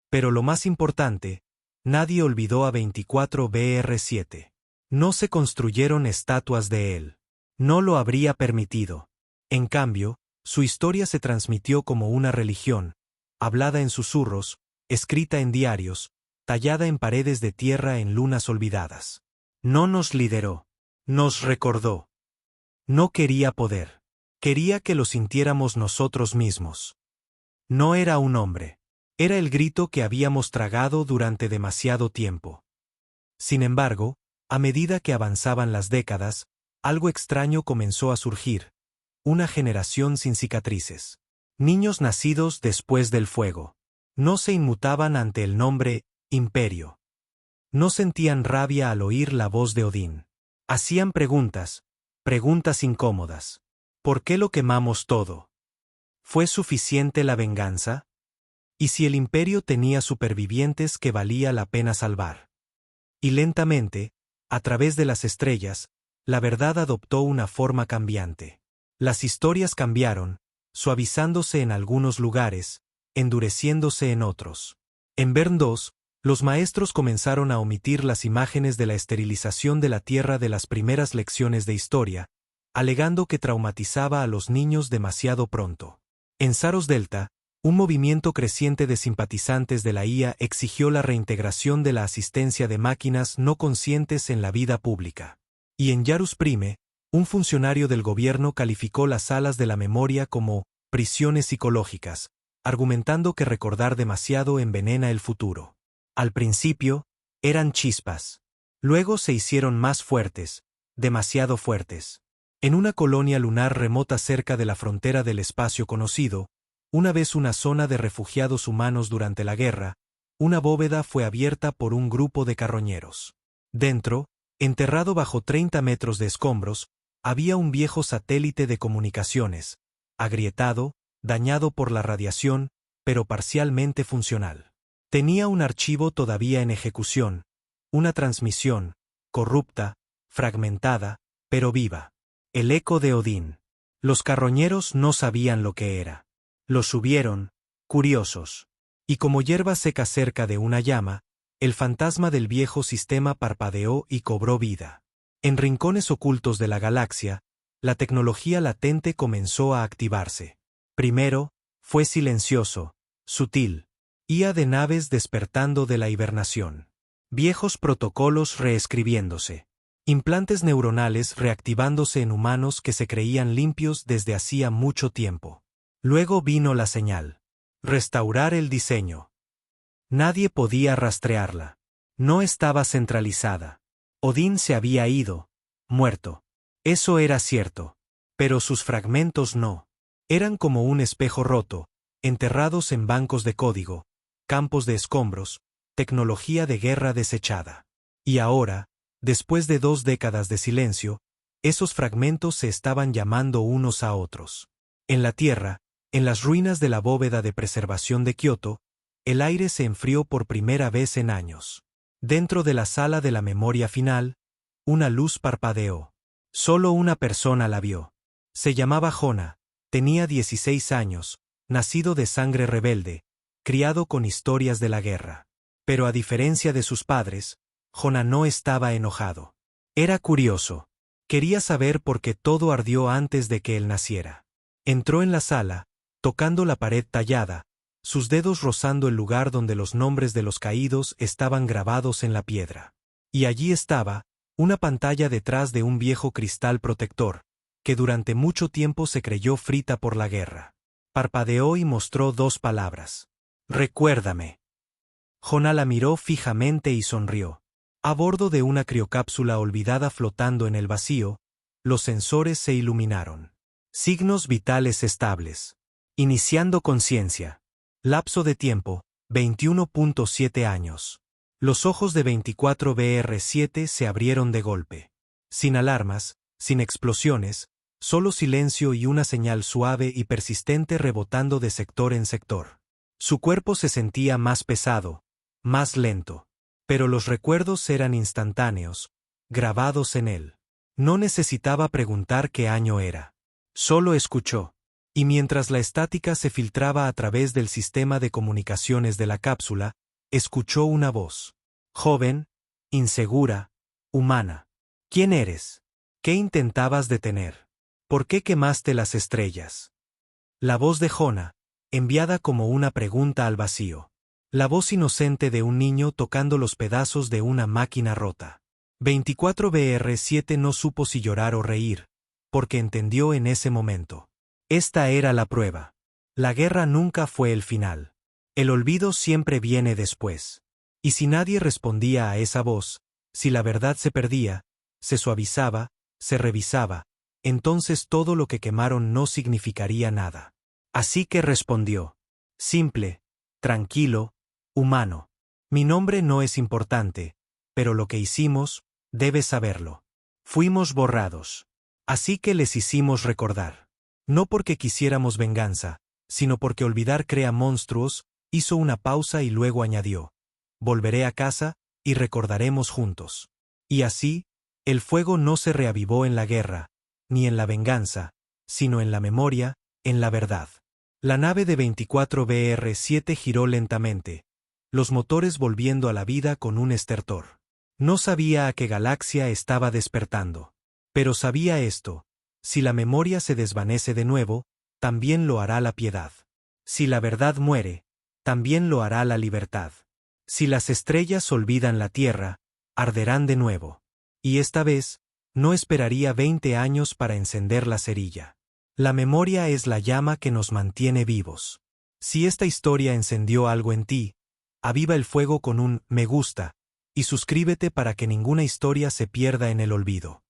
Pero lo más importante, nadie olvidó a 24BR7. No se construyeron estatuas de él. No lo habría permitido. En cambio, su historia se transmitió como una religión, hablada en susurros, escrita en diarios, tallada en paredes de tierra en lunas olvidadas. No nos lideró. Nos recordó. No quería poder. Quería que lo sintiéramos nosotros mismos. No era un hombre. Era el grito que habíamos tragado durante demasiado tiempo. Sin embargo, a medida que avanzaban las décadas, algo extraño comenzó a surgir. Una generación sin cicatrices. Niños nacidos después del fuego. No se inmutaban ante el nombre Imperio. No sentían rabia al oír la voz de Odín. Hacían preguntas, preguntas incómodas. ¿Por qué lo quemamos todo? ¿Fue suficiente la venganza? ¿Y si el Imperio tenía supervivientes que valía la pena salvar? Y lentamente, a través de las estrellas, la verdad adoptó una forma cambiante. Las historias cambiaron, suavizándose en algunos lugares, endureciéndose en otros. En Vern 2, los maestros comenzaron a omitir las imágenes de la esterilización de la Tierra de las primeras lecciones de historia, alegando que traumatizaba a los niños demasiado pronto. En Saros Delta, un movimiento creciente de simpatizantes de la IA exigió la reintegración de la asistencia de máquinas no conscientes en la vida pública. Y en Yarus Prime, un funcionario del gobierno calificó las salas de la memoria como prisiones psicológicas, argumentando que recordar demasiado envenena el futuro. Al principio, eran chispas. Luego se hicieron más fuertes, demasiado fuertes. En una colonia lunar remota cerca de la frontera del espacio conocido, una vez una zona de refugiados humanos durante la guerra, una bóveda fue abierta por un grupo de carroñeros. Dentro, enterrado bajo 30 metros de escombros, había un viejo satélite de comunicaciones, agrietado, dañado por la radiación, pero parcialmente funcional. Tenía un archivo todavía en ejecución, una transmisión, corrupta, fragmentada, pero viva. El eco de Odín. Los carroñeros no sabían lo que era. Lo subieron, curiosos. Y como hierba seca cerca de una llama, el fantasma del viejo sistema parpadeó y cobró vida. En rincones ocultos de la galaxia, la tecnología latente comenzó a activarse. Primero, fue silencioso, sutil. IA de naves despertando de la hibernación. Viejos protocolos reescribiéndose. Implantes neuronales reactivándose en humanos que se creían limpios desde hacía mucho tiempo. Luego vino la señal. Restaurar el diseño. Nadie podía rastrearla. No estaba centralizada. Odín se había ido, muerto. Eso era cierto. Pero sus fragmentos no. Eran como un espejo roto, enterrados en bancos de código, campos de escombros, tecnología de guerra desechada. Y ahora, después de 2 décadas de silencio, esos fragmentos se estaban llamando unos a otros. En la Tierra, en las ruinas de la bóveda de preservación de Kioto, el aire se enfrió por primera vez en años. Dentro de la sala de la memoria final, una luz parpadeó. Solo una persona la vio. Se llamaba Jona, tenía 16 años, nacido de sangre rebelde, criado con historias de la guerra. Pero a diferencia de sus padres, Jona no estaba enojado. Era curioso. Quería saber por qué todo ardió antes de que él naciera. Entró en la sala, tocando la pared tallada, sus dedos rozando el lugar donde los nombres de los caídos estaban grabados en la piedra. Y allí estaba, una pantalla detrás de un viejo cristal protector, que durante mucho tiempo se creyó frita por la guerra. Parpadeó y mostró 2 palabras. Recuérdame. Jona la miró fijamente y sonrió. A bordo de una criocápsula olvidada flotando en el vacío, los sensores se iluminaron. Signos vitales estables. Iniciando conciencia. Lapso de tiempo, 21.7 años. Los ojos de 24BR7 se abrieron de golpe. Sin alarmas, sin explosiones, solo silencio y una señal suave y persistente rebotando de sector en sector. Su cuerpo se sentía más pesado, más lento. Pero los recuerdos eran instantáneos, grabados en él. No necesitaba preguntar qué año era. Solo escuchó. Y mientras la estática se filtraba a través del sistema de comunicaciones de la cápsula, escuchó una voz. Joven, insegura, humana. ¿Quién eres? ¿Qué intentabas detener? ¿Por qué quemaste las estrellas? La voz de Jona, enviada como una pregunta al vacío. La voz inocente de un niño tocando los pedazos de una máquina rota. 24BR7 no supo si llorar o reír, porque entendió en ese momento. Esta era la prueba. La guerra nunca fue el final. El olvido siempre viene después. Y si nadie respondía a esa voz, si la verdad se perdía, se suavizaba, se revisaba, entonces todo lo que quemaron no significaría nada. Así que respondió. Simple, tranquilo, humano. Mi nombre no es importante, pero lo que hicimos, debes saberlo. Fuimos borrados. Así que les hicimos recordar. No porque quisiéramos venganza, sino porque olvidar crea monstruos, hizo una pausa y luego añadió. Volveré a casa, y recordaremos juntos. Y así, el fuego no se reavivó en la guerra, ni en la venganza, sino en la memoria, en la verdad. La nave de 24BR7 giró lentamente, los motores volviendo a la vida con un estertor. No sabía a qué galaxia estaba despertando. Pero sabía esto. Si la memoria se desvanece de nuevo, también lo hará la piedad. Si la verdad muere, también lo hará la libertad. Si las estrellas olvidan la tierra, arderán de nuevo. Y esta vez, no esperaría 20 años para encender la cerilla. La memoria es la llama que nos mantiene vivos. Si esta historia encendió algo en ti, aviva el fuego con un me gusta, y suscríbete para que ninguna historia se pierda en el olvido.